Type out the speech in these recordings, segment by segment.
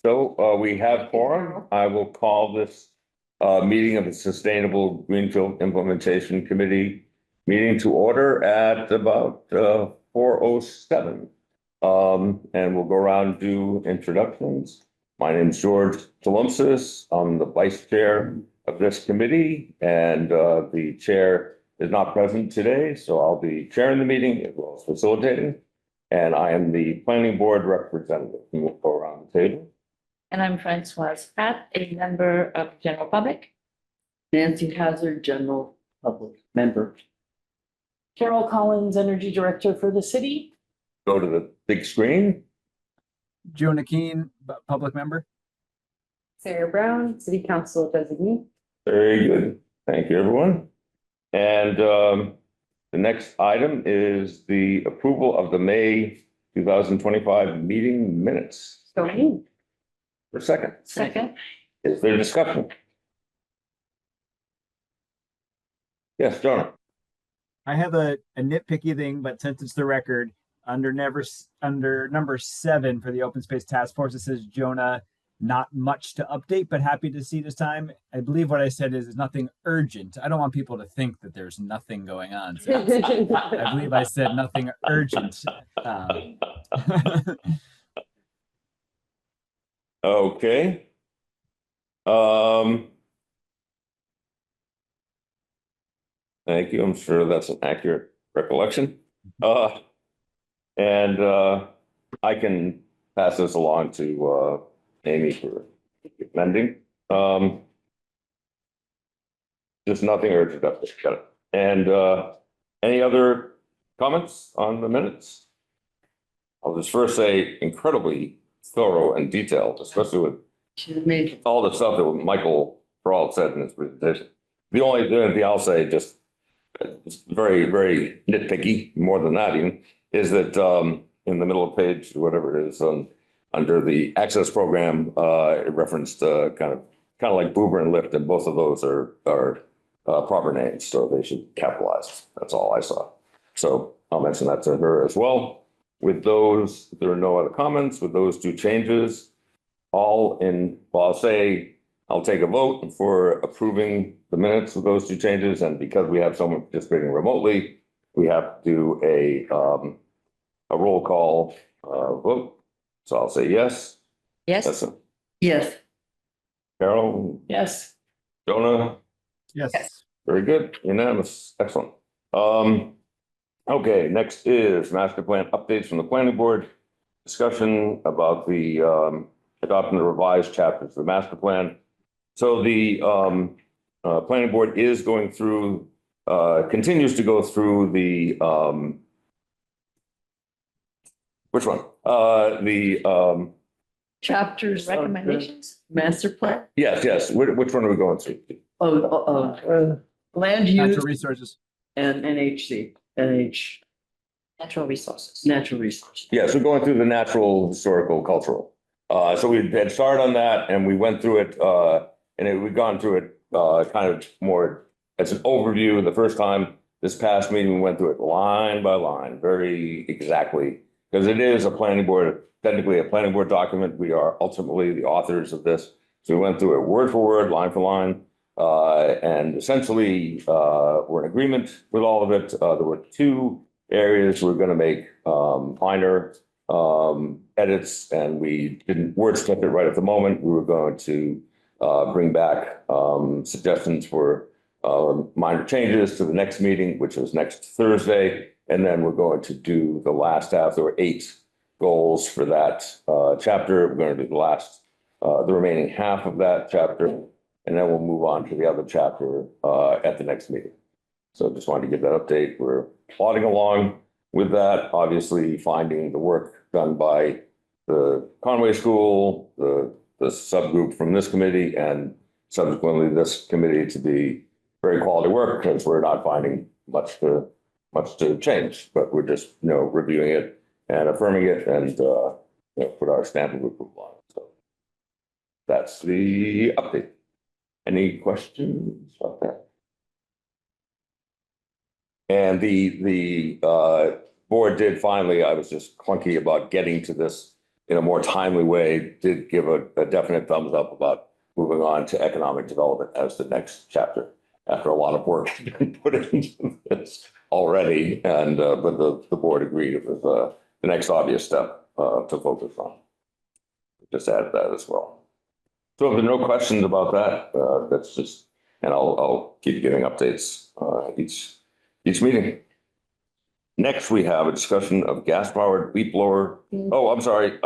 So we have quorum. I will call this meeting of the Sustainable Greenfield Implementation Committee meeting to order at about 4:07. And we'll go around and do introductions. My name is George Tolumsis. I'm the vice chair of this committee, and the chair is not present today, so I'll be chairing the meeting as well as facilitating. And I am the planning board representative. We'll go around the table. And I'm Francoise Pratt, a member of general public. Nancy Hazard, general public member. Carol Collins, Energy Director for the city. Go to the big screen. Jonah Keene, public member. Sarah Brown, City Council designee. Very good. Thank you, everyone. And the next item is the approval of the May 2025 meeting minutes. So moved. For a second, Second, is there discussion? Yes, Jonah. I have a nitpicky thing, but since it's the record, under number 7 for the Open Space Task Force, it says Jonah, not much to update, but happy to see this time. I believe what I said is nothing urgent. I don't want people to think that there's nothing going on. So I believe I said nothing urgent. Okay. Thank you. I'm sure that's an accurate recollection. And I can pass this along to Amy for amending. Just nothing urgent up there. Got it. And any other comments on the minutes? I'll just first say incredibly thorough and detailed, especially with all the stuff that Michael Peralt said in his presentation. The only thing I'll say, just very, very nitpicky, more than that even, is that in the middle of page, whatever it is, under the access program, it referenced kind of like Boober and Lift, and both of those are proper names, so they should capitalize. That's all I saw. So I'll mention that to her as well. With those, there are no other comments. With those two changes, I'll take a vote for approving the minutes with those two changes. And because we have someone participating remotely, we have to do a roll call vote. So I'll say yes. yes, Yes. Carol? Yes. Jonah? Yes. Very good. Unanimous. Excellent. Okay, next is master plan updates from the planning board. Discussion about the adopting the revised chapters of the master plan. So the planning board is going through, continues to go through the, which one? The Chapters. of the recommendations. Master plan. yes. Which one are we going through? Land use Natural resources. and NHC, Natural resources. natural resources. Yes, we're going through the natural, historical, cultural. So we had started on that and we went through it, we've gone through it kind of more as an overview the first time. This past meeting, we went through it line by line, very exactly, because it is a planning board, technically a planning board document. We are ultimately the authors of this. So we went through it word for word, line for line. And essentially, we're in agreement with all of it. There were two areas we're going to make minor edits, and we didn't wordsmith it right at the moment. We were going to bring back suggestions for minor changes to the next meeting, which was next Thursday. And then we're going to do the last half. There were 8 goals for that chapter. We're going to do the remaining half of that chapter, and then we'll move on to the other chapter at the next meeting. So just wanted to give that update. We're plodding along with that, obviously finding the work done by the Conway School, the subgroup from this committee, and subsequently this committee to be very quality work, because we're not finding much to change, but we're just, reviewing it and affirming it and, put our stamp of approval on it. So that's the update. Any questions about that? And the board did finally, I was just clunky about getting to this in a more timely way, did give a definite thumbs up about moving on to economic development as the next chapter, after a lot of work had been put into this already. And, but the board agreed it was the next obvious step to focus on. Just added that as well. So if there are no questions about that, that's just, and I'll keep giving updates each meeting. Next, we have a discussion of gas-powered leaf blower. Oh, I'm sorry,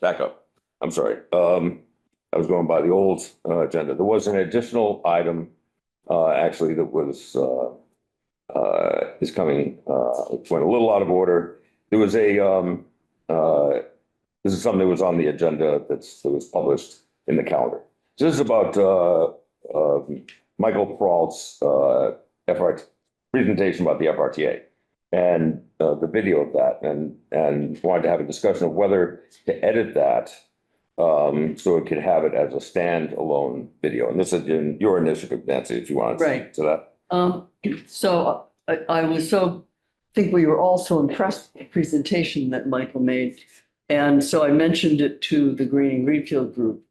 back up. I'm sorry. I was going by the old agenda. There was an additional item actually that was is coming, it went a little out of order. There was this is something that was on the agenda that was published in the calendar. So this is about Michael Peralt's FRT presentation about the FRTA and the video of that, and wanted to have a discussion of whether to edit that so it could have it as a standalone video. And this is in your initiative, Nancy, if you want to speak to that. So I was so, I think we were all so impressed with the presentation that Michael made. And so I mentioned it to the Greenfield group,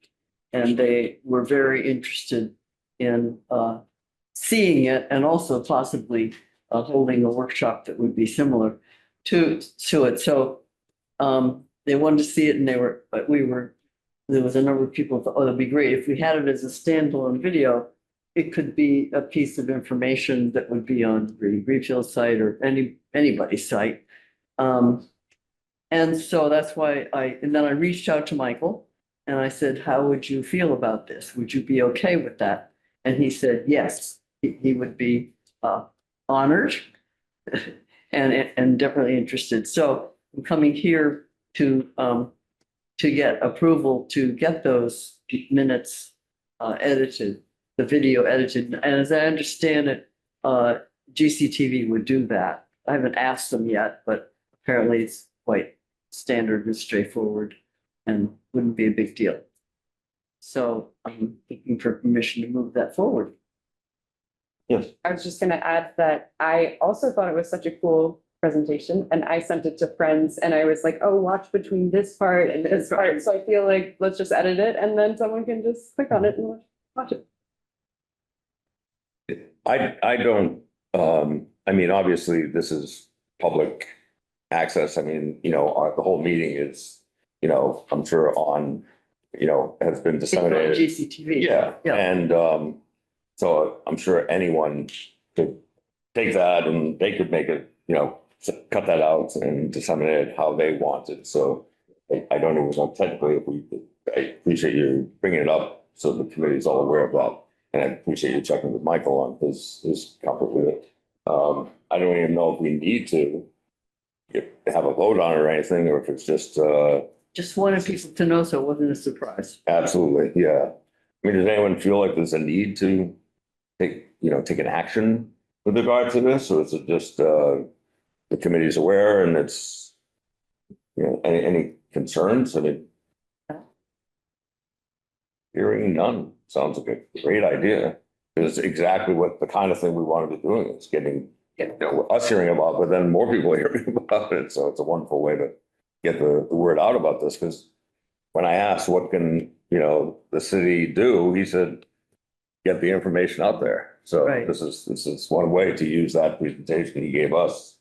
and they were very interested in seeing it, and also possibly holding a workshop that would be similar to it. So they wanted to see it, and there was a number of people who thought, oh, that'd be great. If we had it as a standalone video, it could be a piece of information that would be on the Greenfield site or anybody's site. And so that's why and then I reached out to Michael and I said, how would you feel about this? Would you be okay with that? And he said, yes, he would be honored and definitely interested. So I'm coming here to get approval to get those minutes edited, the video edited. And as I understand it, GCTV would do that. I haven't asked them yet, but apparently it's quite standard and straightforward and wouldn't be a big deal. So I'm looking for permission to move that forward. Yes. I was just gonna add that I also thought it was such a cool presentation, and I sent it to friends and I was like, oh, watch between this part and this part. So I feel like let's just edit it and then someone can just click on it and watch it. I don't, I mean, obviously this is public access. I mean, you know, the whole meeting is, you know, I'm sure on, you know, has been It's on disseminated. GCTV. Yeah, Yeah. and so I'm sure anyone could take that and they could make it, you know, cut that out and disseminate it how they want it. So I don't even know technically if I appreciate you bringing it up so the committee is all aware of that. And I appreciate you checking with Michael on his comfort with it. I don't even know if we need to have a vote on it or anything, or if it's just Just wanted people to know so it wasn't a surprise. absolutely, yeah. I mean, does anyone feel like there's a need to take an action with regard to this, or is it just the committee's aware and it's, you know, any concerns? I mean, hearing none sounds like a great idea. It's exactly what the kind of thing we want to be doing. It's getting, you know, us hearing about, but then more people hearing about it. So it's a wonderful way to get the word out about this. Because when I asked what can, you know, the city do, he said, get the information out there. So Right. this is one way to use that presentation he gave us,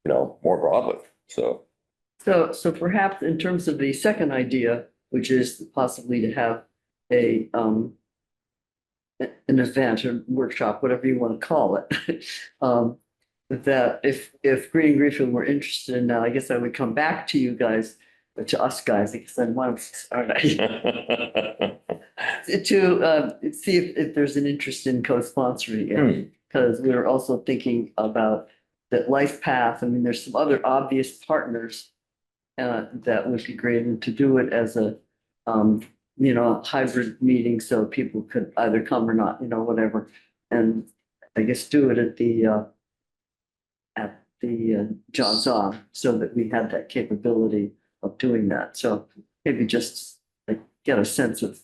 you know, more broadly. So So perhaps in terms of the second idea, which is possibly to have an event or workshop, whatever you want to call it. That if Greenfield were interested in that, I guess I would come back to you guys, to us guys, because I'm one of us, aren't I? To see if there's an interest in co-sponsoring it, because we were also thinking about that Life Path. I mean, there's some other obvious partners that would be great, and to do it as a you know, hybrid meeting so people could either come or not, you know, whatever. And I guess do it at the John's On, so that we had that capability of doing that. So maybe just like get a sense of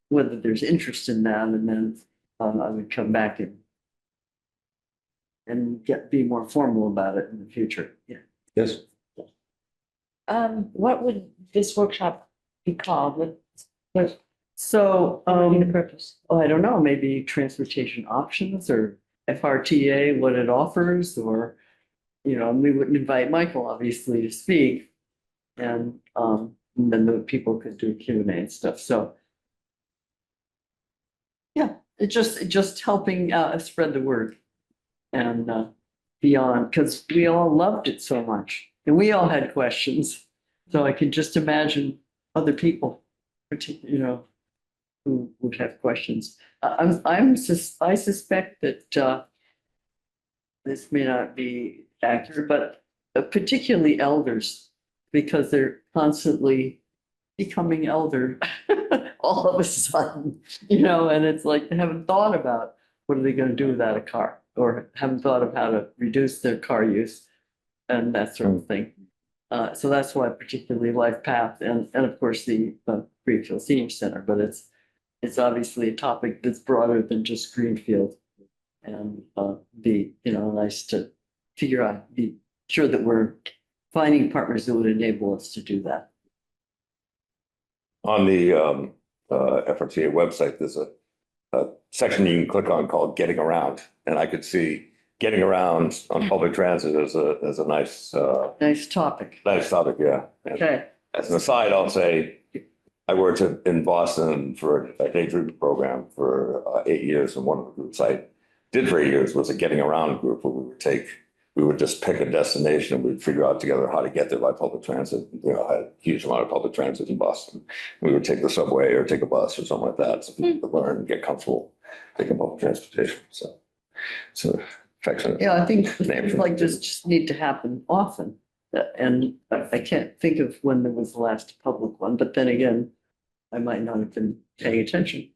whether there's interest in that, and then I would come back and be more formal about it in the future. Yeah. yes, What would this workshop be called? What So, would be the purpose? oh, I don't know, maybe transportation options or FRTA, what it offers, or, we wouldn't invite Michael, obviously, to speak. And then the people could do Q&A and stuff, so. Yeah, it just helping spread the word and beyond, because we all loved it so much and we all had questions. So I could just imagine other people, who would have questions. I suspect that this may not be accurate, but particularly elders, because they're constantly becoming elder all of a sudden, and it's like they haven't thought about what are they going to do without a car, or haven't thought of how to reduce their car use and that sort of thing. So that's why particularly Life Path and of course the Greenfield Senior Center, but it's obviously a topic that's broader than just Greenfield. And be, nice to figure out, be sure that we're finding partners that would enable us to do that. On the FRTA website, there's a section you can click on called Getting Around. And I could see getting around on public transit as a nice Nice topic. yeah. And Okay. as an aside, I'll say I worked in Boston for a day treatment program for 8 years, and one of the groups I did for 8 years was a getting around group where we would just pick a destination and we'd figure out together how to get there by public transit. I had a huge amount of public transit in Boston. We would take the subway or take a bus or something like that, so people could learn and get comfortable taking public transportation. So affectionate. Yeah, I think things like this just need to happen often. And I can't think of when there was the last public one, but then again, I might not have been paying attention.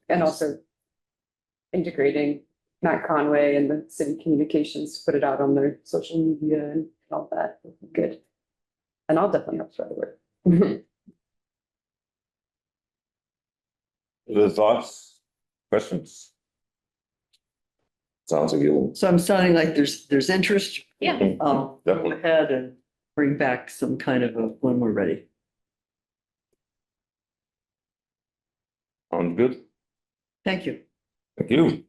And also integrating Matt Conway and the city communications, to put it out on their social media and all that. Good. And I'll definitely help spread the word. Other thoughts, questions? Sounds like you'll. So I'm sounding like there's interest. Yeah. Go Definitely. ahead and bring back some kind of when we're ready. Sounds good. Thank you. Thank you.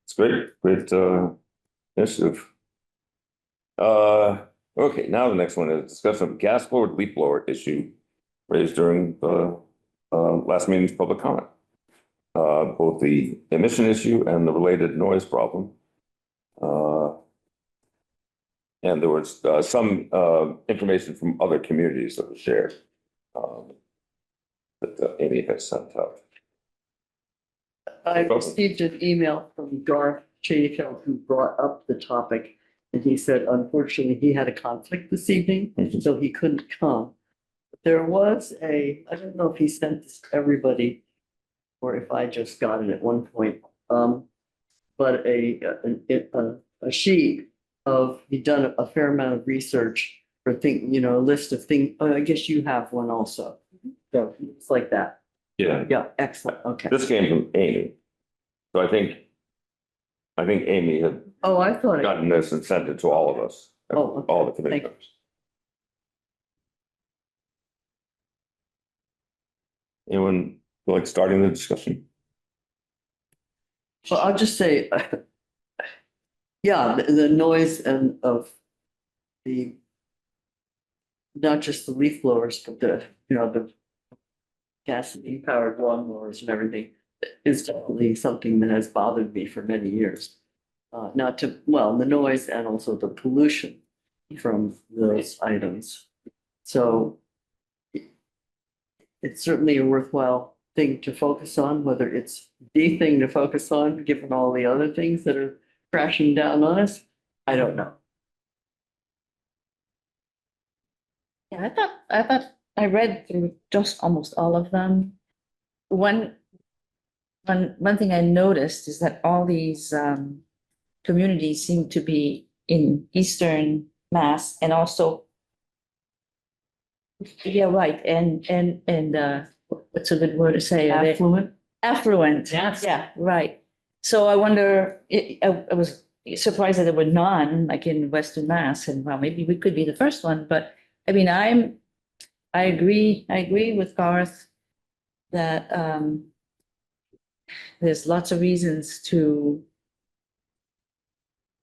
It's great initiative. Okay, now the next one is discussion of gas blower leaf blower issue raised during the last meeting's public comment. Both the emission issue and the related noise problem. And there was some information from other communities that was shared that Amy has sent out. I received an email from Garth Chafeld, who brought up the topic. And he said, unfortunately, he had a conflict this evening, so he couldn't come. There was I don't know if he sent this to everybody or if I just got it at one point. But a sheet of, he'd done a fair amount of research for a list of things. I guess you have one also. So it's like that. Yeah, Yeah, excellent. Okay. this came from Amy. So I think Amy had Oh, I thought it. gotten this and sent it to all of us. Oh, okay. All the committee Thank you. members. Anyone feel like starting the discussion? Well, I'll just say, yeah, the noise and of the, not just the leaf blowers, but the gasoline powered lawnmowers and everything is definitely something that has bothered me for many years. The noise and also the pollution from those items. So it's certainly a worthwhile thing to focus on, whether it's the thing to focus on, given all the other things that are crashing down on us. I don't know. Yeah, I thought I read through just almost all of them. One thing I noticed is that all these communities seem to be in Eastern Mass and also, yeah, right, and what's a good word to say? Are they Affluent? affluent? Yes. Yeah, right. So I wonder, I was surprised that there were none, like in Western Mass, and well, maybe we could be the first one, but I mean, I'm I agree with Garth that there's lots of reasons to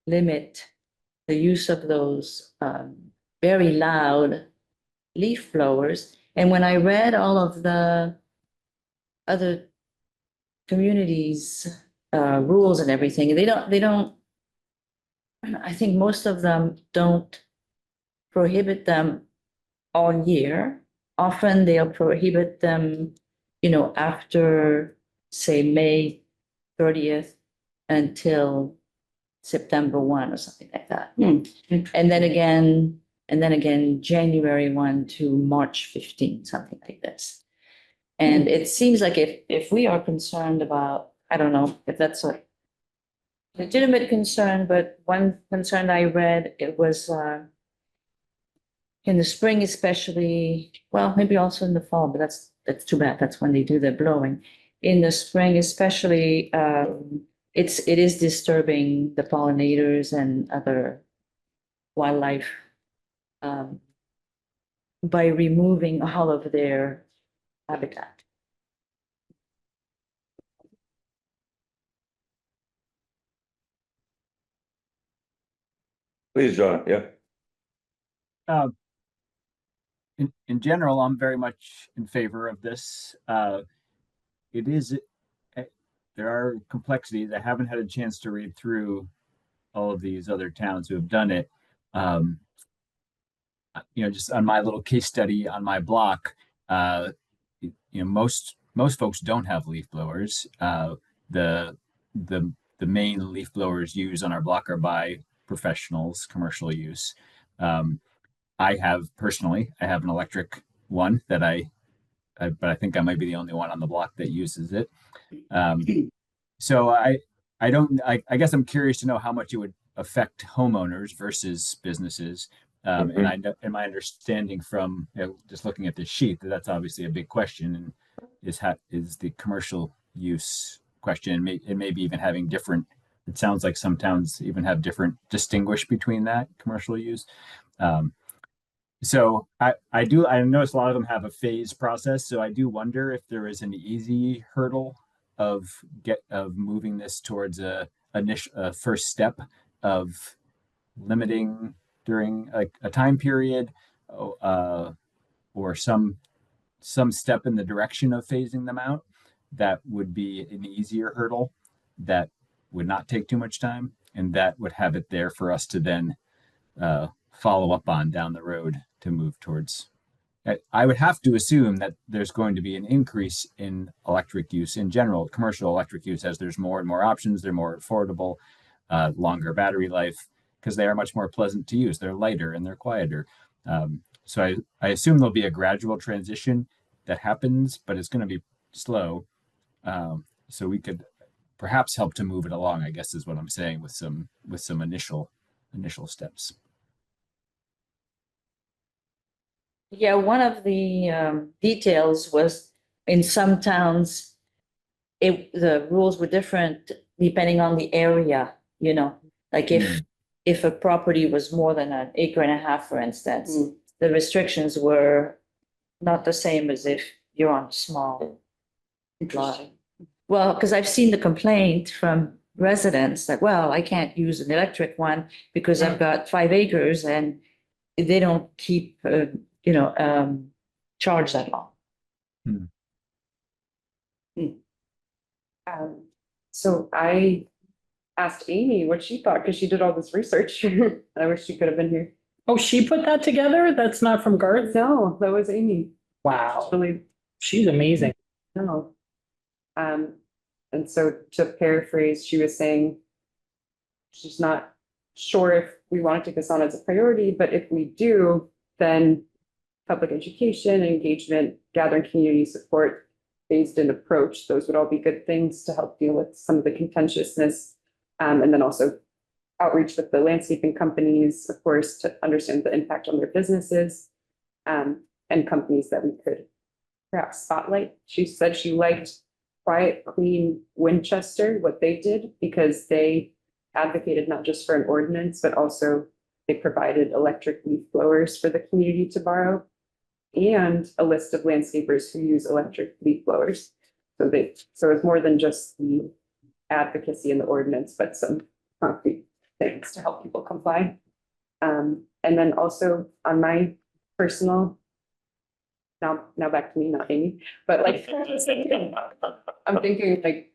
limit the use of those very loud leaf blowers. And when I read all of the other communities' rules and everything, they don't, I think most of them don't prohibit them all year. Often they'll prohibit them, after, say, May 30th until September 1 or something like that. And then again, January 1 to March 15, something like this. And it seems like if we are concerned about, I don't know if that's a legitimate concern, but one concern I read, it was in the spring especially, well, maybe also in the fall, but that's too bad. That's when they do their blowing. In the spring especially, it is disturbing the pollinators and other wildlife by removing all of their habitat. Please, John, yeah. In general, I'm very much in favor of this. It is, there are complexities. I haven't had a chance to read through all of these other towns who have done it. Just on my little case study on my block, most folks don't have leaf blowers. The main leaf blowers used on our block are by professionals, commercial use. I have an electric one that but I think I might be the only one on the block that uses it. So I guess I'm curious to know how much it would affect homeowners versus businesses. And I know, in my understanding from just looking at this sheet, that's obviously a big question, and is the commercial use question, and maybe even having different. It sounds like some towns even have different distinguish between that commercial use. So I notice a lot of them have a phase process. So I do wonder if there is an easy hurdle of moving this towards a first step of limiting during a time period, or some step in the direction of phasing them out. That would be an easier hurdle that would not take too much time, and that would have it there for us to then follow up on down the road to move towards. I would have to assume that there's going to be an increase in electric use in general, commercial electric use, as there's more and more options. They're more affordable, longer battery life, because they are much more pleasant to use. They're lighter and they're quieter. So I assume there'll be a gradual transition that happens, but it's going to be slow. So we could perhaps help to move it along, I guess is what I'm saying, with some initial steps. Yeah, one of the details was in some towns, the rules were different depending on the area, like if a property was more than an acre and a half, for instance, the restrictions were not the same as if you're on a small lot. Well, because I've seen the complaint from residents that, well, I can't use an electric one because I've got 5 acres and they don't keep, charge that long. So I asked Amy what she thought, because she did all this research. I wish she could have been here. Oh, she put that together? That's not from Garth? No, that was Amy. Wow, Really, she's amazing. no. And so to paraphrase, she was saying she's not sure if we want to take this on as a priority, but if we do, then public education, engagement, gathering community support, phased-in approach, those would all be good things to help deal with some of the contentiousness. And then also outreach with the landscaping companies, of course, to understand the impact on their businesses, and companies that we could perhaps spotlight. She said she liked Quiet Clean Winchester, what they did, because they advocated not just for an ordinance, but also they provided electric leaf blowers for the community to borrow. and a list of landscapers who use electric leaf blowers. So it's more than just the advocacy in the ordinance, but some concrete things to help people comply. And then also on my personal, now back to me, not Amy, but like, I'm thinking like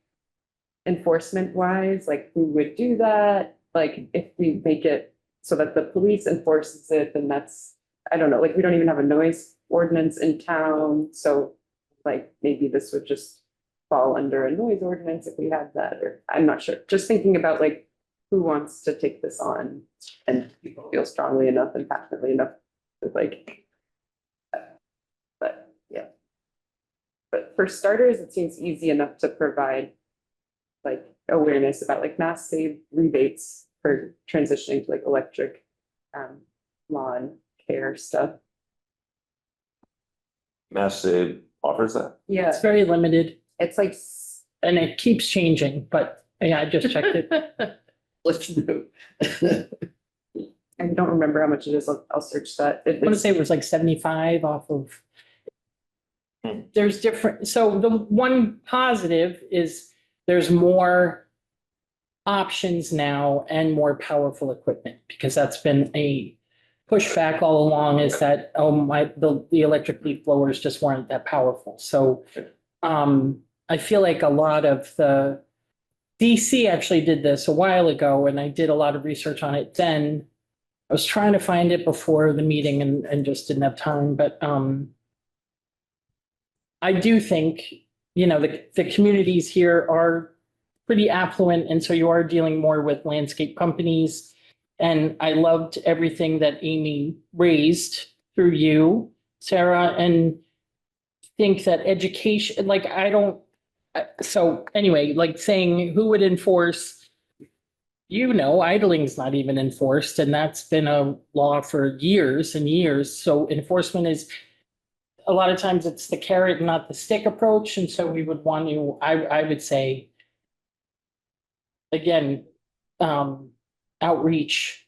enforcement wise, like who would do that? Like if we make it so that the police enforces it, then that's, I don't know, like we don't even have a noise ordinance in town. So like maybe this would just fall under a noise ordinance if we had that, or I'm not sure. Just thinking about like who wants to take this on and people feel strongly enough and passionately enough to like, but yeah. But for starters, it seems easy enough to provide like awareness about like mass save rebates for transitioning to like electric lawn care stuff. Mass Save offers that. Yeah, It's very limited it's like and it keeps changing, but yeah, I just checked it. Let's do. I don't remember how much it is. I'll search that. I want to say it was like 75 off of. There's different, so the one positive is there's more options now and more powerful equipment, because that's been a pushback all along, is that, the electric leaf blowers just weren't that powerful. So I feel like a lot of the DC actually did this a while ago, and I did a lot of research on it then. I was trying to find it before the meeting and just didn't have time, but I do think, the communities here are pretty affluent, and so you are dealing more with landscape companies. And I loved everything that Amy raised through you, Sarah, and think that education, like, so anyway, like saying who would enforce, idling's not even enforced, and that's been a law for years and years. So enforcement is, a lot of times it's the carrot and not the stick approach. And so we would want to, I would say, again, outreach,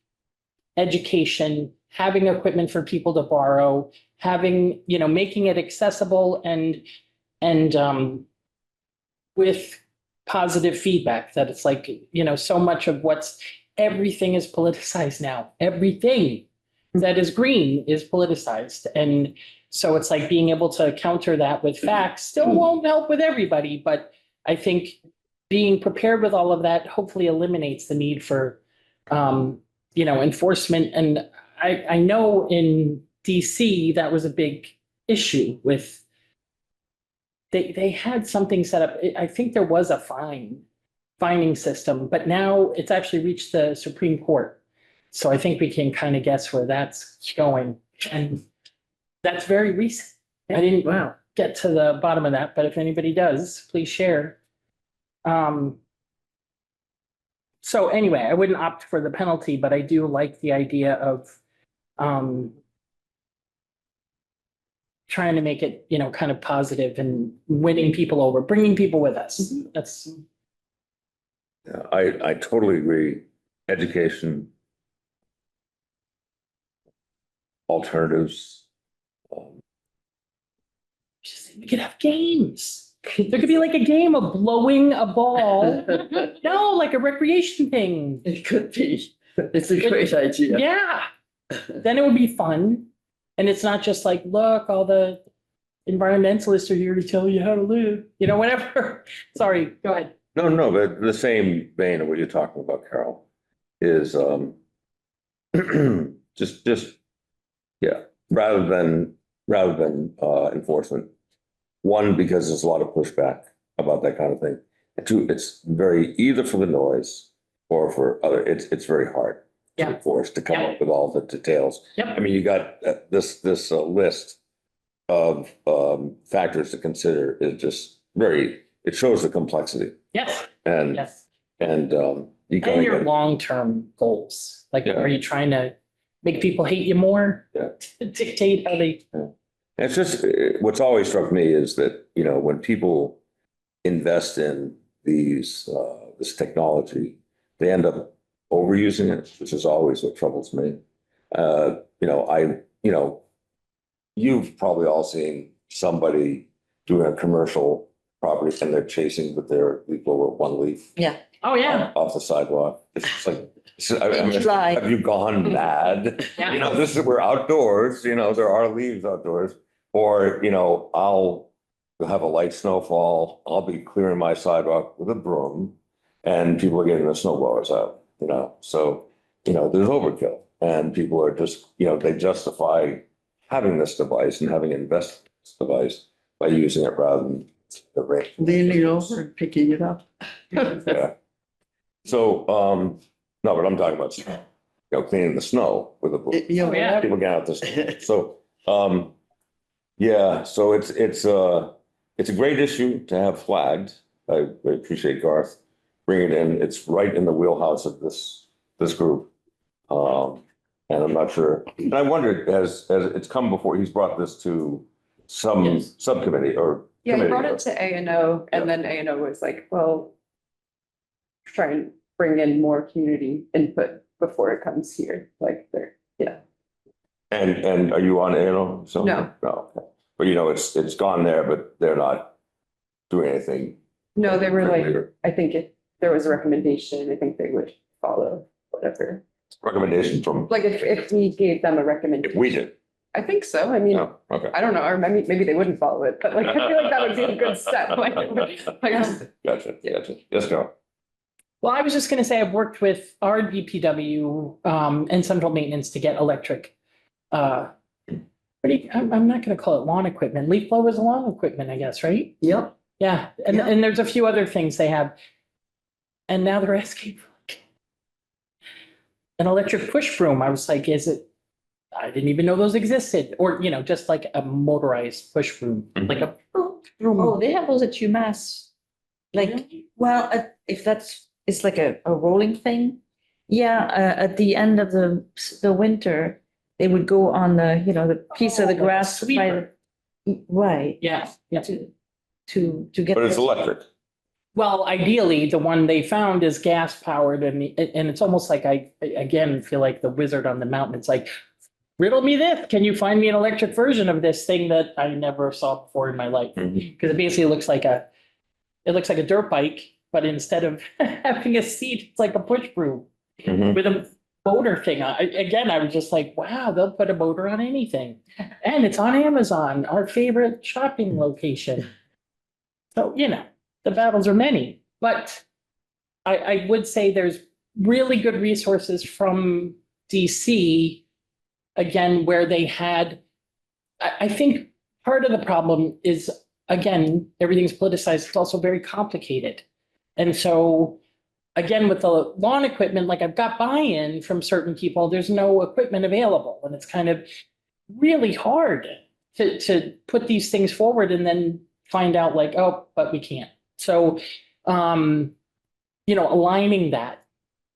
education, having equipment for people to borrow, having, making it accessible and with positive feedback, that it's like, so much of everything is politicized now. Everything that is green is politicized. And so it's like being able to counter that with facts still won't help with everybody. But I think being prepared with all of that hopefully eliminates the need for, enforcement. And I know in DC, that was a big issue with, they had something set up. I think there was a fining system, but now it's actually reached the Supreme Court. So I think we can kind of guess where that's going. And that's very recent. I didn't get to the bottom of that, but if anybody does, please share. So anyway, I wouldn't opt for the penalty, but I do like the idea of trying to make it, kind of positive and winning people over, bringing people with us. That's. Yeah, I totally agree. Education, alternatives. We could have games. There could be like a game of blowing a ball. No, like a recreation thing. It could be. It's a great idea. Yeah. Then it would be fun. And it's not just like, look, all the environmentalists are here to tell you how to live, whatever. Sorry, go ahead. No, but the same vein of what you're talking about, Carol, is yeah, rather than enforcement. One, because there's a lot of pushback about that kind of thing. And two, it's very, either for the noise or for other, it's very hard to Yeah. enforce, to come Yeah. up with all the details. Yep. I mean, you got this list of factors to consider is just it shows the complexity. Yes, And yes. and you And gotta your get, long-term goals. Like, Yeah. are you trying to make people hate you more? Yeah. Dictate how they. it's just, what's always struck me is that, when people invest in this technology, they end up overusing it, which is always what troubles me. you've probably all seen somebody doing a commercial property and they're chasing with their leaf blower one leaf Yeah. Oh, yeah. off the sidewalk. It's just like, I mean, July. have you gone mad? Yeah. You know, we're outdoors, you know, there are leaves outdoors. Or, you know, I'll have a light snowfall, I'll be clearing my sidewalk with a broom and people are getting the snow blowers out, you know, so, you know, there's overkill. And people are just, you know, they justify having this device and having invested in this device by using it rather than the rate. Leaning over and picking it up. Yeah. So, no, but I'm talking about, you know, cleaning the snow with a broom. You know, Oh, yeah. People get out this, so, yeah, so it's a great issue to have flagged. I appreciate Garth bringing it in. It's right in the wheelhouse of this group. And I'm not sure, and I wondered, as it's come before, he's brought this to some Yes. subcommittee or Yeah, he committee. brought it to A and O, Yeah. and then A and O was like, well, try and bring in more community input before it comes here, like there, yeah. And are you on ANO? So No. No, okay. But you know, it's gone there, but they're not doing anything. No, they were like, Later. I think if there was a recommendation, I think they would follow whatever. Recommendation from, Like if we gave them a recommendation. if we did. I think so. I mean, No, okay. I don't know, or maybe they wouldn't follow it, but like, I feel like that would be a good step. Like, Gotcha. Yes, go. Well, I was just gonna say, I've worked with our DPW and central maintenance to get electric. I'm not gonna call it lawn equipment. Leaf blower is lawn equipment, I guess, right? Yep. Yeah, Yeah. and there's a few other things they have. And now they're asking for an electric push broom. I was like, I didn't even know those existed, or, you know, just like a motorized push broom, like a broom. Oh, they have those at UMass. Like, well, if it's like a rolling thing. Yeah, at the end of the winter, they would go on the piece of the Oh, like a grass. sweeper. Right, Yeah, yeah. to get. But it's the- electric. Well, ideally, the one they found is gas powered and it's almost like I, again, feel like the wizard on the mountain. It's like, riddle me this. Can you find me an electric version of this thing that I never saw before in my life? Mhm. Because it basically looks like a dirt bike, but instead of having a seat, it's like a push broom Mhm. with a motor thing. Again, I was just like, wow, they'll put a motor on anything. And it's on Amazon, our favorite shopping location. So, you know, the battles are many, but I would say there's really good resources from DC, again, where they had, I think part of the problem is, again, everything's politicized, it's also very complicated. And so, again, with the lawn equipment, like I've got buy-in from certain people, there's no equipment available, and it's kind of really hard to put these things forward and then find out like, oh, but we can't. So, aligning that.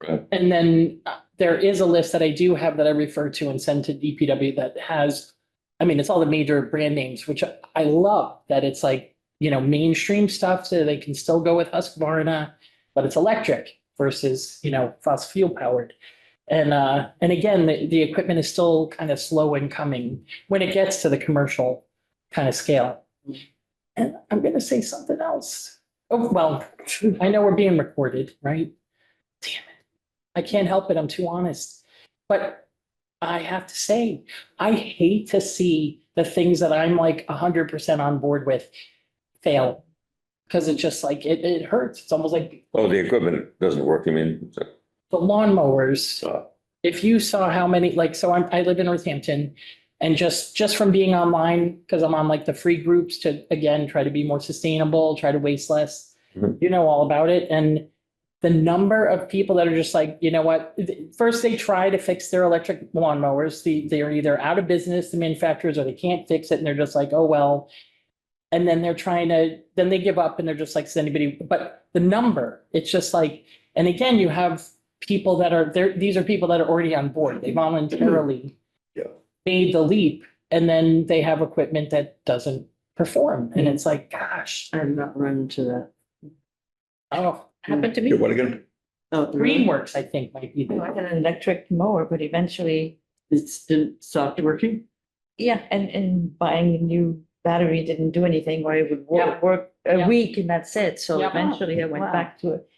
Right. And then there is a list that I do have that I refer to and send to DPW that has, I mean, it's all the major brand names, which I love that it's like, mainstream stuff so they can still go with Husqvarna, but it's electric versus, fossil fuel powered. And again, the equipment is still kind of slow in coming when it gets to the commercial kind of scale. And I'm going to say something else. Oh, well, I know we're being recorded, right? Damn it. I can't help it. I'm too honest. But I have to say, I hate to see the things that I'm like 100% on board with fail. Because it's just like, it hurts. It's almost like Oh, the equipment doesn't work, you mean? the lawnmowers. If you saw how many, like, so I live in Northampton, and just from being online, because I'm on like the free groups to, again, try to be more sustainable, try to waste less, Mhm. you know all about it. And the number of people that are just like, you know what, first they try to fix their electric lawnmowers. They're either out of business, the manufacturers, or they can't fix it. And they're just like, oh, well. And then then they give up and they're just like, does anybody, but the number, it's just like, and again, you have people that are there. These are people that are already on board. They voluntarily Yeah. made the leap, and then they have equipment that doesn't perform. And it's like, gosh, I've not run into that. oh, Happened to me. What again? Oh, really? Greenworks, I think, might be I the, had an electric mower, but eventually, It didn't stop working? Yeah, and buying a new battery didn't do anything, or it would Yeah. work a Yeah. week and that's it. So Yeah. eventually I went Wow. back to it.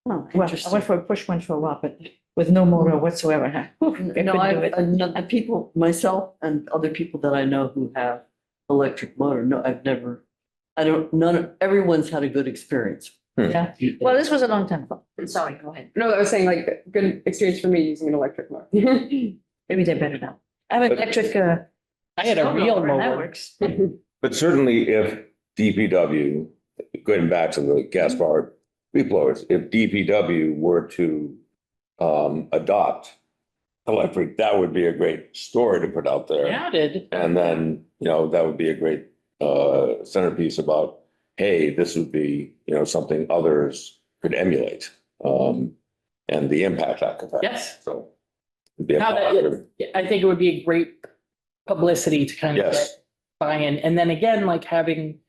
Oh, Well, I interesting. went for a push one for a while, but with no motor whatsoever. I No, couldn't do it. and people, myself and other people that I know who have electric motor, no, I've never, I don't, none of, everyone's had a good experience. Yeah. Well, this was a long time ago. Sorry, go ahead. No, I was saying like good experience for me using an electric mower. Maybe they're better now. I have an electric, I had a real snowblower, and that mower. works. But certainly if DPW, going back to the gas powered leaf blowers, if DPW were to adopt electric, that would be a great story to put out there. Yeah, I did. And then, that would be a great centerpiece about, hey, this would be, something others could emulate. And the impact that could have. Yes. So. it'd be a How that- positive. I think it would be a great publicity to kind of Yes. get buy-in. And then again, like having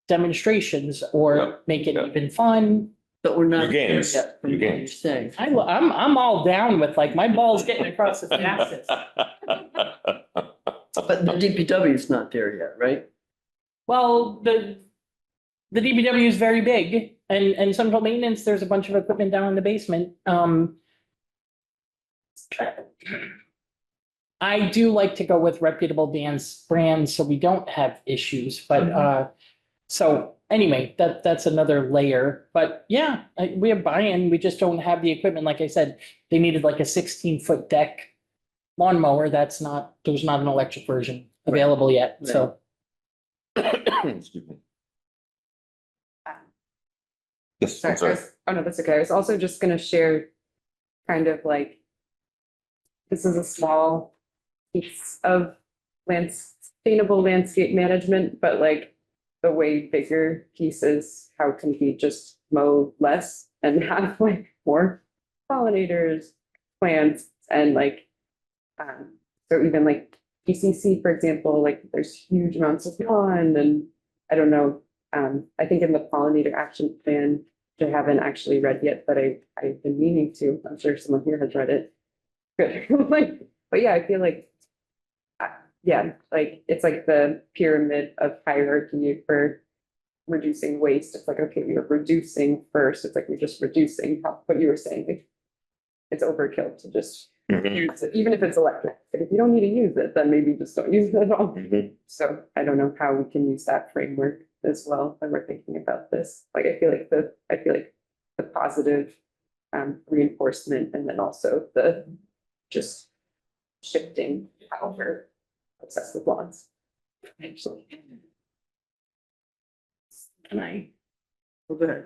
demonstrations or Yeah. make it Yeah. even fun. But we're not Your there games, yet from your what you're games. saying. I'm all down with like my ball's getting across the fastest. But the DPW is not there yet, right? Well, the DPW is very big and central maintenance, there's a bunch of equipment down in the basement. I do like to go with reputable brands, so we don't have issues, but, so anyway, that's another layer, but yeah, we have buy-in, we just don't have the equipment, like I said, they needed like a 16-foot deck lawnmower, there's not an electric version available yet, so. Excuse me. Yes, Sorry, I'm sorry. oh no, that's okay. I was also just gonna share kind of like, this is a small piece of sustainable landscape management, but like the way bigger pieces, how can we just mow less and have like more pollinators, plants, and like, so even like PCC, for example, like there's huge amounts of lawn and I don't know, I think in the pollinator action plan, which I haven't actually read yet, but I've been meaning to. I'm sure someone here has read it. Good. Like, but yeah, I feel like, yeah, like it's like the pyramid of hierarchy for reducing waste. It's like, okay, we are reducing first. It's like we're just reducing what you were saying. Like, it's overkill to just Mhm. use it, even if it's electric. But if you don't need to use it, then maybe just don't use it at all. Mhm. So I don't know how we can use that framework as well when we're thinking about this. Like, I feel like the positive reinforcement and then also the just shifting how we're obsessed with lawns. Actually. Can I? Well, go ahead.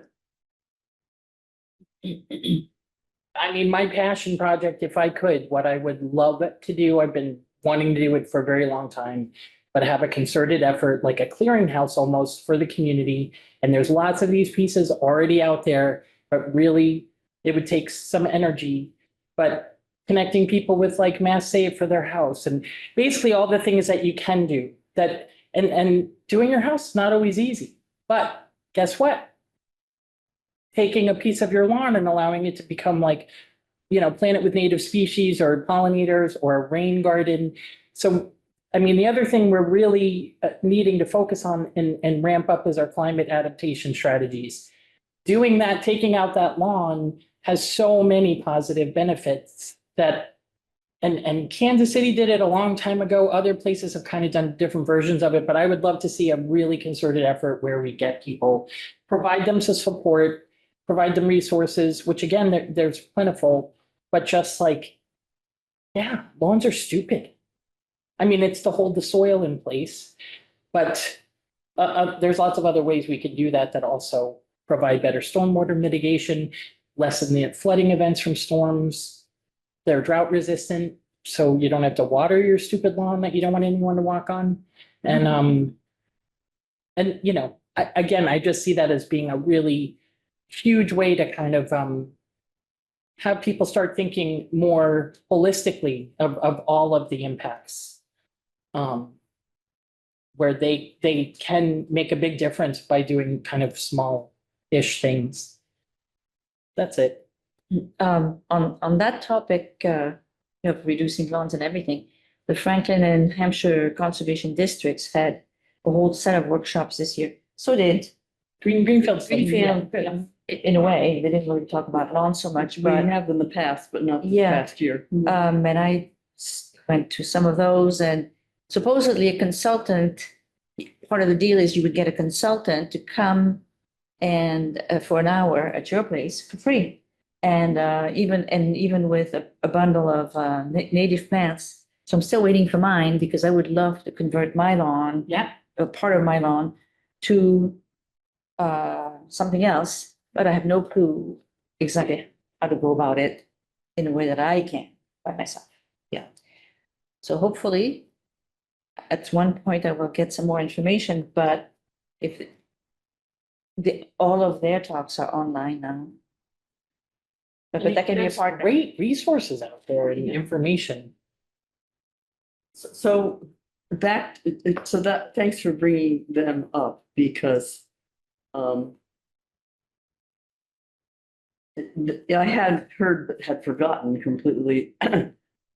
I mean, my passion project, if I could, what I would love to do, I've been wanting to do it for a very long time, but have a concerted effort, like a clearinghouse almost for the community. And there's lots of these pieces already out there, but really it would take some energy, but connecting people with like mass save for their house and basically all the things that you can do that, and doing your house is not always easy, but guess what? Taking a piece of your lawn and allowing it to become like, plant it with native species or pollinators or a rain garden. So, I mean, the other thing we're really needing to focus on and ramp up is our climate adaptation strategies. Doing that, taking out that lawn has so many positive benefits that, and Kansas City did it a long time ago. Other places have kind of done different versions of it, but I would love to see a really concerted effort where we get people, provide them some support, provide them resources, which again, there's plentiful, but just like, yeah, lawns are stupid. I mean, it's to hold the soil in place, but there's lots of other ways we could do that also provide better stormwater mitigation, lessen the flooding events from storms. They're drought resistant, so you don't have to water your stupid lawn that you don't want anyone to walk on. And again, I just see that as being a really huge way to kind of have people start thinking more holistically of all of the impacts. Where they can make a big difference by doing kind of small-ish things. That's it. On that topic, of reducing lawns and everything, the Franklin and Hampshire Conservation Districts had a whole set of workshops this year. So did Greenfield. Greenfield, Yeah. in a way. They didn't really talk about lawn so much, We but have in the past, but not this Yeah. past year. And I went to some of those, and supposedly a consultant, part of the deal is you would get a consultant to come and for an hour at your place for free. And even with a bundle of native plants. So I'm still waiting for mine because I would love to convert my lawn, Yeah. a part of my lawn, to something else, but I have no clue exactly how to go about it in a way that I can by myself. Yeah. So hopefully, at one point I will get some more information, but if all of their talks are online now. But that can be a There's part. Great resources out there and information. So thanks for bringing them up because I had heard, but had forgotten completely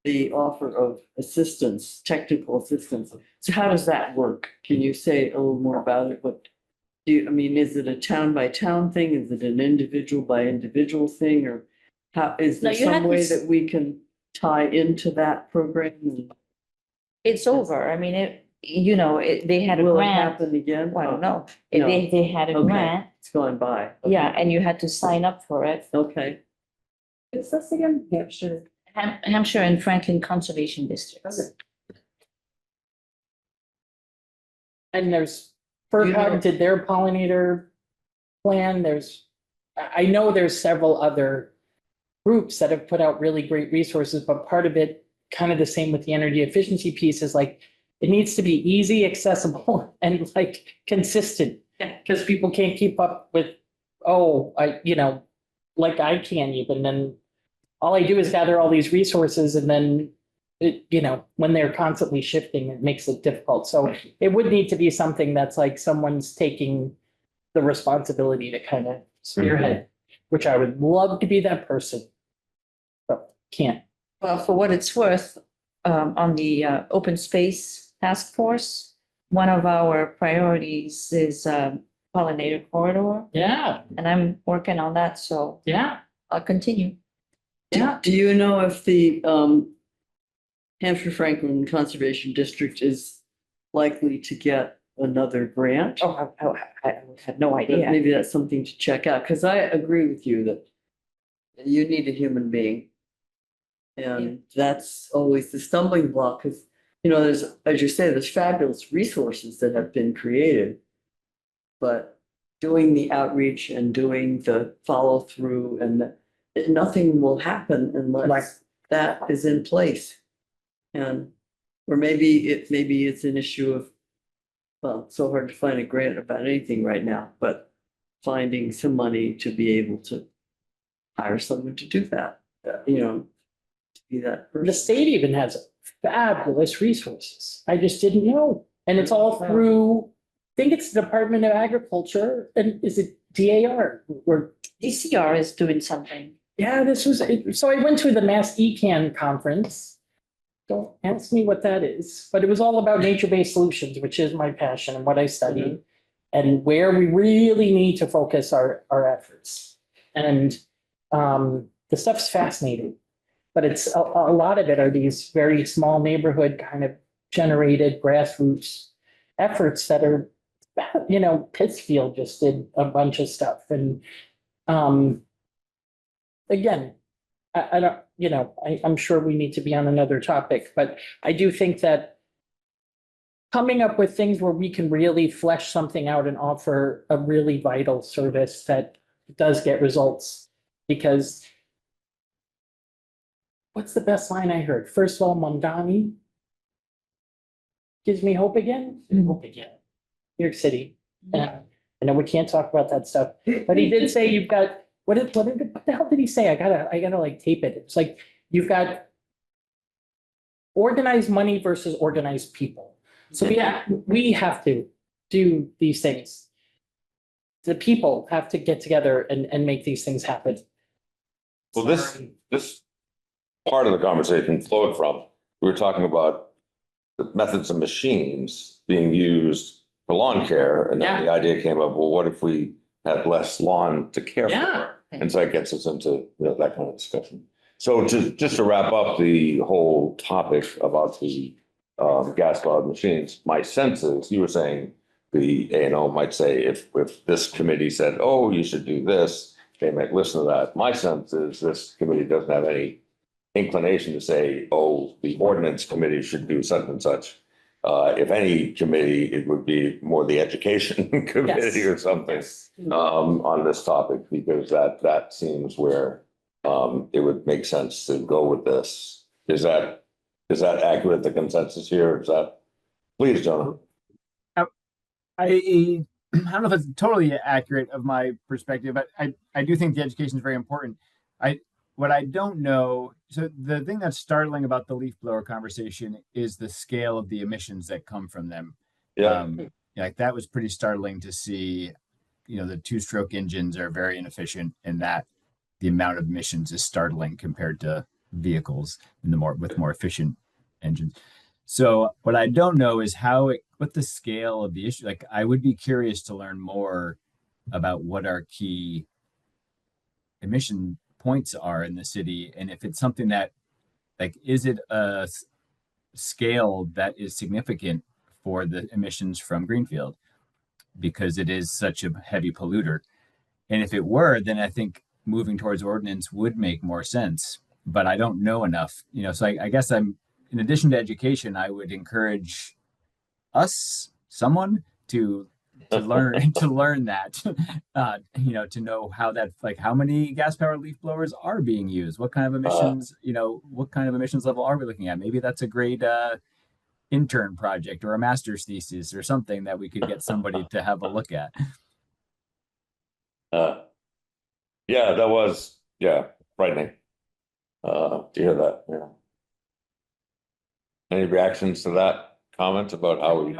the offer of assistance, technical assistance. So how does that work? Can you say a little more about it? What do you, I mean, is it a town by town thing? Is it an individual by individual thing? Or how, is No, there you had some way this- that we can tie into that program? It's over. I mean, they had a Will it grant. happen again? Well, I don't know. No. They had a Okay. grant, It's gone by. Okay. yeah, and you had to sign up for it. Okay. Is this again? Hampshire. Hampshire and Franklin Conservation Districts. And there's, You know- FERCog did their pollinator plan. I know there's several other groups that have put out really great resources, but part of it, kind of the same with the energy efficiency piece, is like, it needs to be easy, accessible, and like consistent. Yeah. Because people can't keep up with, like I can't even, and all I do is gather all these resources and then when they're constantly shifting, it makes it difficult. So it would need to be something that's like someone's taking the responsibility to kind of spearhead, which I would love to be that person. But can't. Well, for what it's worth, on the open space task force, one of our priorities is pollinator corridor, Yeah, and I'm working on that, so yeah, I'll continue. yeah. Do you know if the Hampshire Franklin Conservation District is likely to get another grant? Oh, I had no But idea. maybe that's something to check out, because I agree with you that you need a human being. And that's always the stumbling block, because, there's, as you say, there's fabulous resources that have been created. But doing the outreach and doing the follow through and nothing will happen Right. unless that is in place. And, or maybe it's an issue of, well, it's so hard to find a grant about anything right now, but finding some money to be able to hire someone to do that, to be that person. The state even has fabulous resources. I just didn't know. And it's all through, I think it's the Department of Agriculture, and is it DAR? Or, DCR is doing something. yeah, so I went to the Mass ECAN conference. Don't ask me what that is, but it was all about nature-based solutions, which is my passion and what I study. And where we really need to focus our efforts. And the stuff's fascinating. But it's a lot of it are these very small neighborhood kind of generated grassroots efforts that are, Pittsfield just did a bunch of stuff. And again, I don't, I'm sure we need to be on another topic, but I do think that coming up with things where we can really flesh something out and offer a really vital service that does get results. Because what's the best line I heard? First of all, Mondani gives me hope again. Hope again. New York City. I know we can't talk about that stuff, but he did say you've got, what the hell did he say? I gotta like tape it. It's like, you've got organized money versus organized people. So we have to do these things. The people have to get together and make these things happen. Well, this part of the conversation flowed from, we were talking about the methods of machines being used for lawn care. And then the idea came up, well, what if we had less lawn to care Yeah. for? And so it gets us into, that kind of discussion. So just to wrap up the whole topic about the gas powered machines, my sense is, you were saying the A&O might say if this committee said, oh, you should do this, they might listen to that. My sense is this committee doesn't have any inclination to say, oh, the ordinance committee should do such and such. If any committee, it would be more the education committee or something on this topic, because that seems where it would make sense to go with this. Is that accurate, the consensus here? Is that, please, Jonah? I don't know if it's totally accurate of my perspective, but I do think the education is very important. What I don't know, so the thing that's startling about the leaf blower conversation is the scale of the emissions that come from them. Yeah. Like that was pretty startling to see. The two-stroke engines are very inefficient, and that the amount of emissions is startling compared to vehicles with more efficient engines. So what I don't know is what the scale of the issue. Like I would be curious to learn more about what our key emission points are in the city, and if it's something that, like, is it a scale that is significant for the emissions from Greenfield because it is such a heavy polluter. And if it were, then I think moving towards ordinance would make more sense, but I don't know enough, so I guess in addition to education, I would encourage someone to learn that, to know how that, like, how many gas powered leaf blowers are being used, what kind of emissions, what kind of emissions level are we looking at? Maybe that's a great intern project or a master's thesis or something that we could get somebody to have a look at. Yeah, that was, frightening to hear that. Yeah. Any reactions to that comment about how we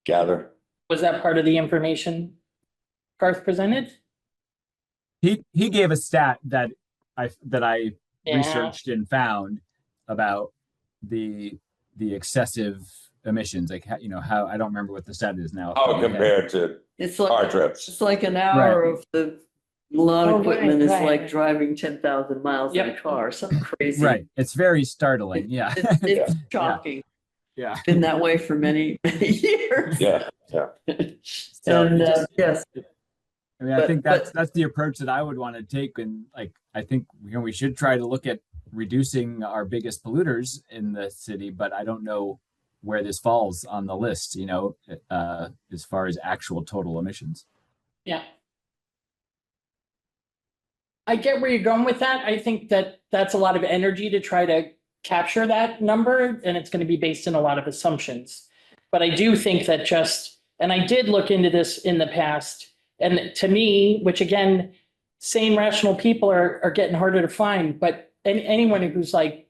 gather? Was that part of the information Garth presented? He gave a stat that I Yeah. researched and found about the excessive emissions, like how I don't remember what the stat is now. How compared to It's car like, trips? it's like an hour of the lawn Oh, equipment is right. like driving 10,000 miles in a Yep. car, something crazy. Right. It's very startling. Yeah. It's shocking. Yeah. Been that way for many, many years. Yeah. So And yes, I mean, I think but- that's the approach that I would want to take. And like, I think, we should try to look at reducing our biggest polluters in the city, but I don't know where this falls on the list, as far as actual total emissions. Yeah. I get where you're going with that. I think that that's a lot of energy to try to capture that number, and it's going to be based in a lot of assumptions. But I do think that and I did look into this in the past, and to me, which again, sane, rational people are getting harder to find, but anyone who's like,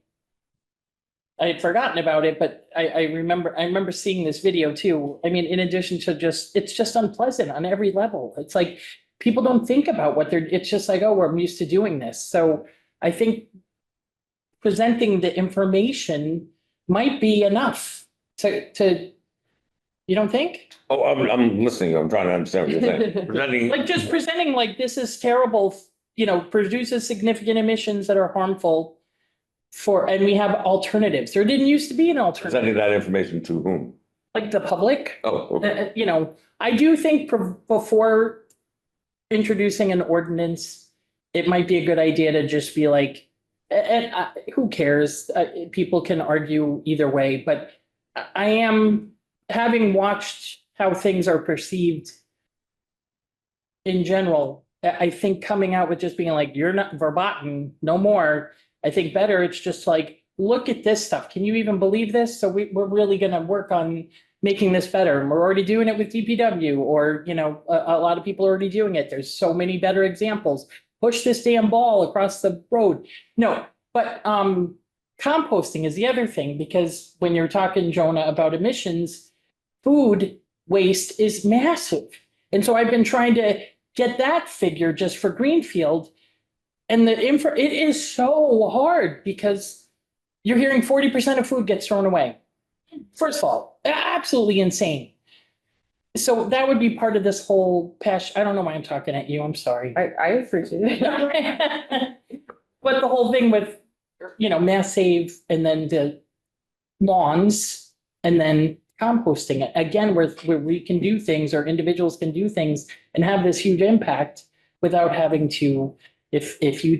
I had forgotten about it, but I remember seeing this video too. I mean, in addition to it's just unpleasant on every level. It's like, people don't think about it's just like, oh, we're used to doing this. So I think presenting the information might be enough to, you don't think? Oh, I'm listening. I'm trying to understand what you're saying. Presenting. Like just presenting like this is terrible, produces significant emissions that are harmful and we have alternatives. There didn't used to be an alternative, Presenting that information to whom? like the public. Oh, okay. I do think before introducing an ordinance, it might be a good idea to just be like, and who cares? People can argue either way, but I am, having watched how things are perceived in general, I think coming out with just being like, you're not verboten, no more. I think better, it's just like, look at this stuff. Can you even believe this? So we're really going to work on making this better. And we're already doing it with DPW, or, a lot of people are already doing it. There's so many better examples. Push this damn ball across the road. No, but composting is the other thing, because when you're talking, Jonah, about emissions, food waste is massive. And so I've been trying to get that figure just for Greenfield. And it is so hard, because you're hearing 40% of food gets thrown away. first of all, absolutely insane. So that would be part of this whole passion. I don't know why I'm talking at you. I'm sorry. I appreciate it. But the whole thing with, mass save and then the lawns and then composting it again, where we can do things or individuals can do things and have this huge impact without having to, if you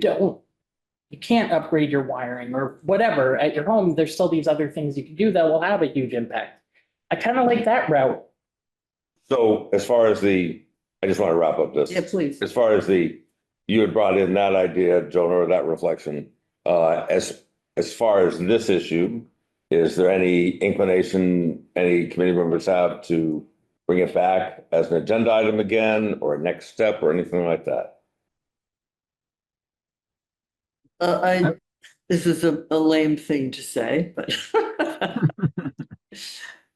can't upgrade your wiring or whatever at your home, there's still these other things you can do that will have a huge impact. I kind of like that route. So as far as I just want to wrap up this. Yeah, please. As far as you had brought in that idea, Jonah, or that reflection, as far as this issue, is there any inclination any committee members have to bring it back as an agenda item again, or a next step, or anything like that? This is a lame thing to say, but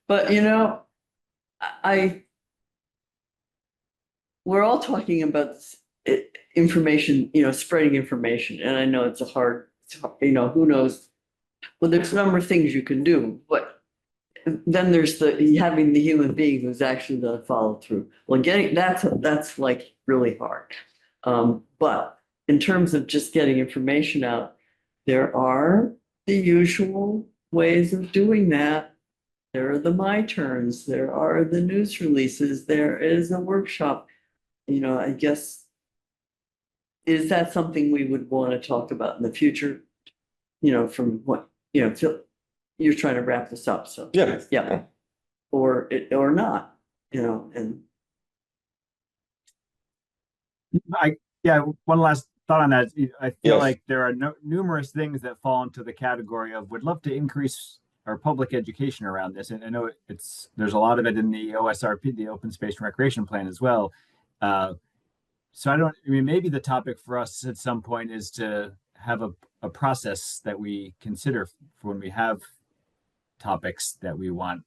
but we're all talking about information, spreading information, and I know it's hard, who knows? Well, there's a number of things you can do, but then there's having the human being who's actually going to follow through. Well, that's like really hard. But in terms of just getting information out, there are the usual ways of doing that. There are the My Turns, there are the news releases, there is a workshop. I guess, is that something we would want to talk about in the future? From what, Phil, you're trying to wrap this up, so. Yeah. Or not, and. One last thought on that. I feel Yes. like there are numerous things that fall into the category of would love to increase our public education around this. And I know there's a lot of it in the OSRP, the Open Space and Recreation Plan as well. So maybe the topic for us at some point is to have a process that we consider for when we have topics that we want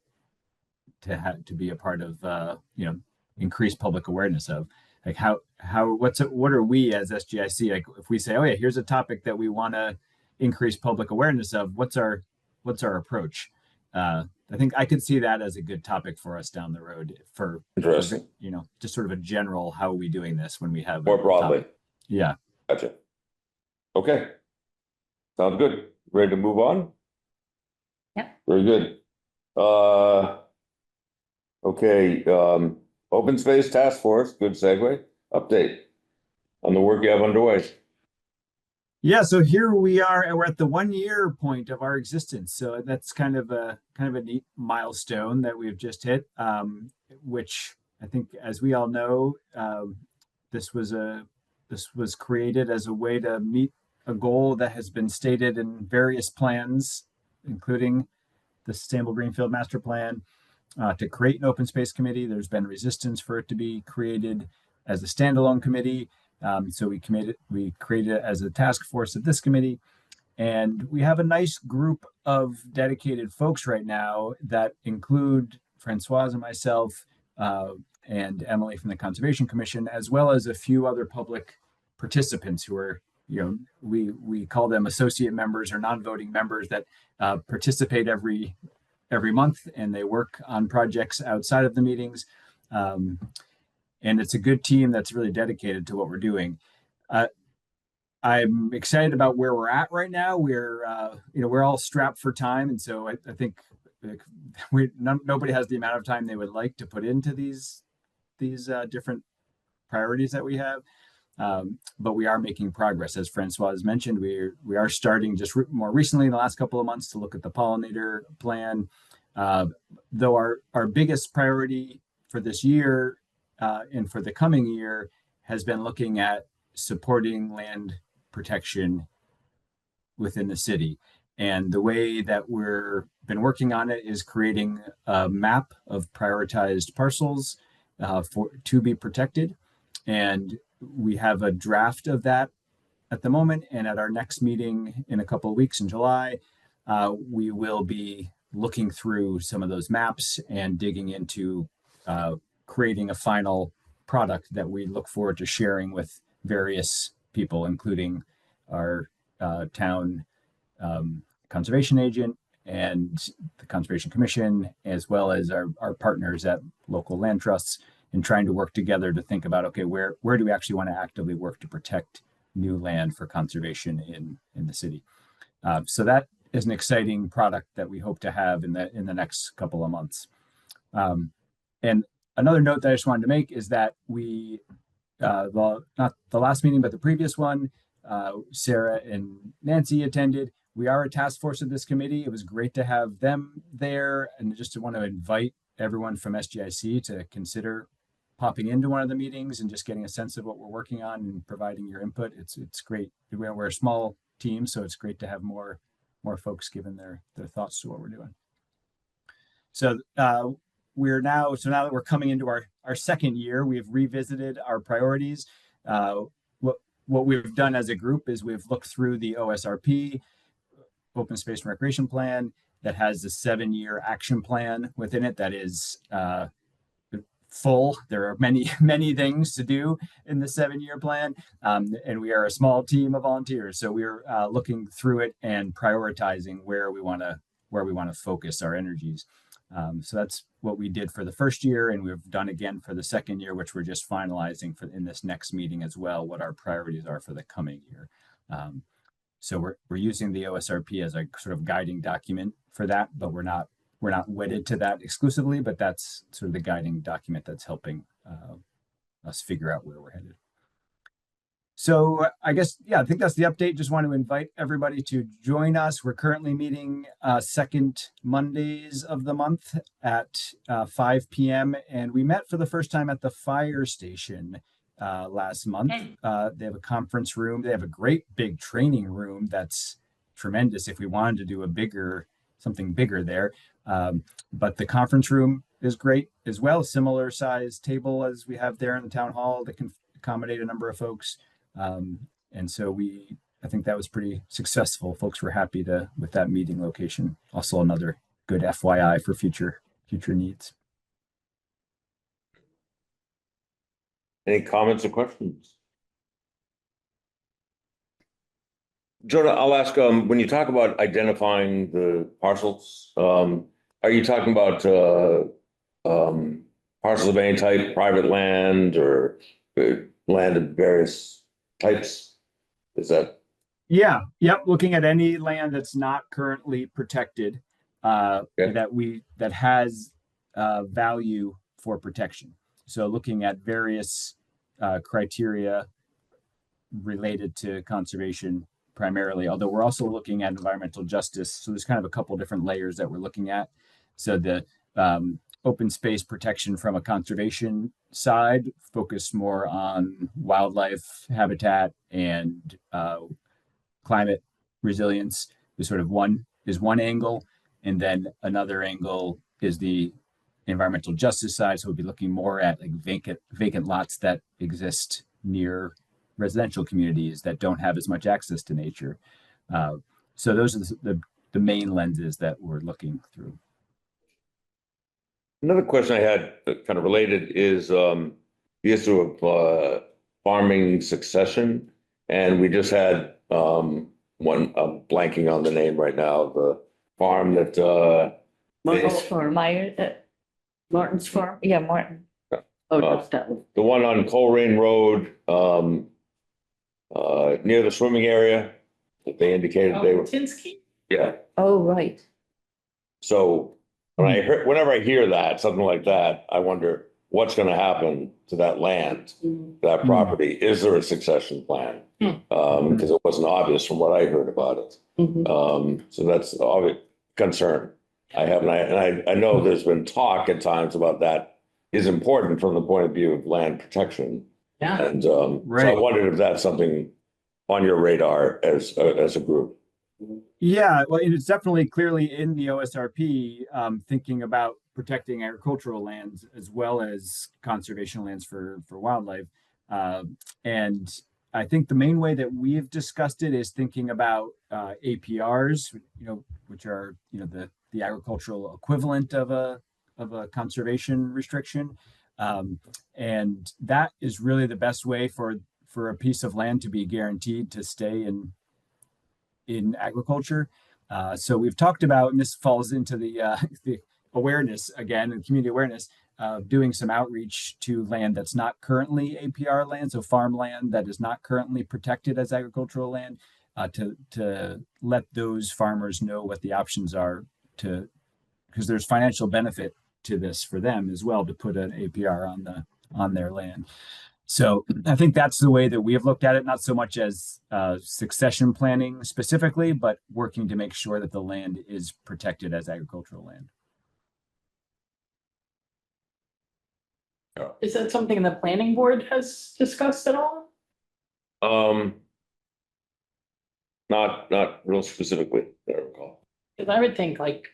to be a part of, increase public awareness of. Like what are we as SGIC, like if we say, oh yeah, here's a topic that we want to increase public awareness of, what's our approach? I think I could see that as a good topic for us down the road for Interesting. just sort of a general, how are we doing this when we have More broadly. Yeah. Gotcha. Okay. Sounds good. Ready to move on? Yeah. Very good. Okay, Open Space Task Force, good segue, update on the work you have underway. Yeah, so here we are, and we're at the 1 year point of our existence. So that's kind of a neat milestone that we've just hit, which I think, as we all know, this was created as a way to meet a goal that has been stated in various plans, including the Sustainable Greenfield Master Plan, to create an open space committee. There's been resistance for it to be created as a standalone committee. So we created it as a task force of this committee. And we have a nice group of dedicated folks right now that include Francoise and myself, and Emily from the Conservation Commission, as well as a few other public participants who are, we call them associate members or non-voting members that participate every month, and they work on projects outside of the meetings. And it's a good team that's really dedicated to what we're doing. I'm excited about where we're at right now. We're all strapped for time, and so I think nobody has the amount of time they would like to put into these different priorities that we have. But we are making progress, as Francois has mentioned. We are starting just more recently in the last couple of months to look at the pollinator plan. Though our biggest priority for this year and for the coming year has been looking at supporting land protection within the city. And the way that we're been working on it is creating a map of prioritized parcels to be protected. And we have a draft of that at the moment. And at our next meeting in a couple of weeks in July, we will be looking through some of those maps and digging into creating a final product that we look forward to sharing with various people, including our town conservation agent and the Conservation Commission, as well as our partners at local land trusts, and trying to work together to think about, okay, where do we actually want to actively work to protect new land for conservation in the city. So that is an exciting product that we hope to have in the next couple of months. And another note that I just wanted to make is that we, not the last meeting, but the previous one, Sarah and Nancy attended. We are a task force of this committee. It was great to have them there, and just to want to invite everyone from SGIC to consider popping into one of the meetings and just getting a sense of what we're working on and providing your input. It's great. We're a small team, so it's great to have more folks giving their thoughts to what we're doing. So now that we're coming into our second year, we've revisited our priorities. What we've done as a group is we've looked through the OSRP, Open Space and Recreation Plan, that has a 7-year action plan within it that is full. There are many things to do in the 7-year plan, and we are a small team of volunteers. So we're looking through it and prioritizing where we want to focus our energies. So that's what we did for the first year, and we've done again for the second year, which we're just finalizing in this next meeting as well, what our priorities are for the coming year. So we're using the OSRP as a sort of guiding document for that, but we're not wedded to that exclusively, but that's sort of the guiding document that's helping us figure out where we're headed. So I guess, I think that's the update. Just want to invite everybody to join us. We're currently meeting second Mondays of the month at 5 p.m. And we met for the first time at the fire station last month. They have a conference room. They have a great big training room that's tremendous if we wanted to do something bigger there. But the conference room is great as well. Similar size table as we have there in the town hall that can accommodate a number of folks. And so I think that was pretty successful. Folks were happy with that meeting location. Also another good FYI for future needs. Any comments or questions? Jonah, I'll ask, when you talk about identifying the parcels, are you talking about parcels of any type, private land or land of various types? Is that? Yeah. Yep. Looking at any land that's not currently protected, that has value for protection. So looking at various criteria related to conservation primarily, although we're also looking at environmental justice. So there's kind of a couple different layers that we're looking at. So the open space protection from a conservation side focus more on wildlife habitat and climate resilience is sort of one angle, and then another angle is the environmental justice side. So we'll be looking more at like vacant lots that exist near residential communities that don't have as much access to nature. So those are the main lenses that we're looking through. Another question I had kind of related is the issue of farming succession. And we just had one, I'm blanking on the name right now, the farm that Martin's Farm. Martin's Farm? Yeah, Martin. Oh, not that one. the one on Coleraine Road near the swimming area that they indicated they were. Tinsky? Yeah. Oh, right. So whenever I hear that, something like that, I wonder what's going to happen to that land, that property. Is there a succession plan? Because it wasn't obvious from what I heard about it. So that's an obvious concern I have. And I know there's been talk at times about that is important from the point of view of land protection. Yeah. And so I wondered if that's something on your radar as a group. Yeah, well, it's definitely clearly in the OSRP, thinking about protecting agricultural lands as well as conservation lands for wildlife. And I think the main way that we've discussed it is thinking about APRs, which are the agricultural equivalent of a conservation restriction, and that is really the best way for a piece of land to be guaranteed to stay in agriculture. So we've talked about, and this falls into the awareness again and community awareness, doing some outreach to land that's not currently APR land, so farmland that is not currently protected as agricultural land, to let those farmers know what the options are, to because there's financial benefit to this for them as well to put an APR on their land. So I think that's the way that we have looked at it, not so much as succession planning specifically, but working to make sure that the land is protected as agricultural land. Is that something the planning board has discussed at all? Not real specifically, that I recall. Because I would think like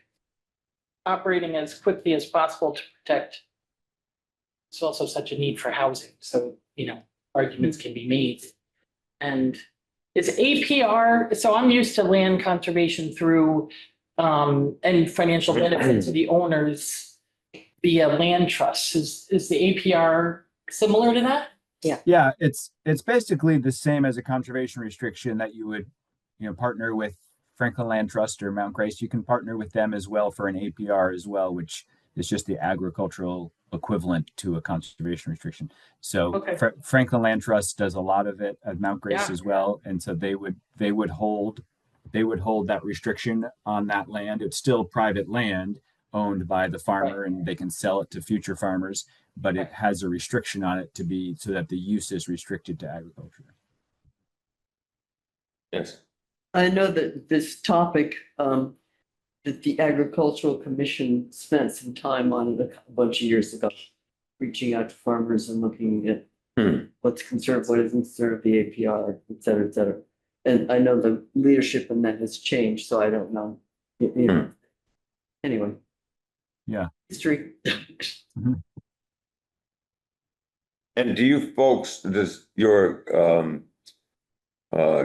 operating as quickly as possible to protect. There's also such a need for housing, so, you know, arguments can be made. And is APR, so I'm used to land conservation through, and financial benefit to the owners via land trusts. Is the APR similar to that? Yeah, it's basically the same as a conservation restriction that you would, partner with Franklin Land Trust or Mount Grace. You can partner with them as well for an APR as well, which is just the agricultural equivalent to a conservation restriction. So Okay. Franklin Land Trust does a lot of it at Mount Grace Yeah. as well, and so they would hold that restriction on that land. It's still private land owned by the farmer, and they can sell it to future farmers, but it has a restriction on it to be so that the use is restricted to agriculture. Yes. I know that this topic, that the Agricultural Commission spent some time on it a bunch of years ago, reaching out to farmers and looking at what's conserved, what isn't conserved, the APR, et cetera, et cetera. And I know the leadership in that has changed, so I don't know. Anyway. Yeah. History. And do you folks, does your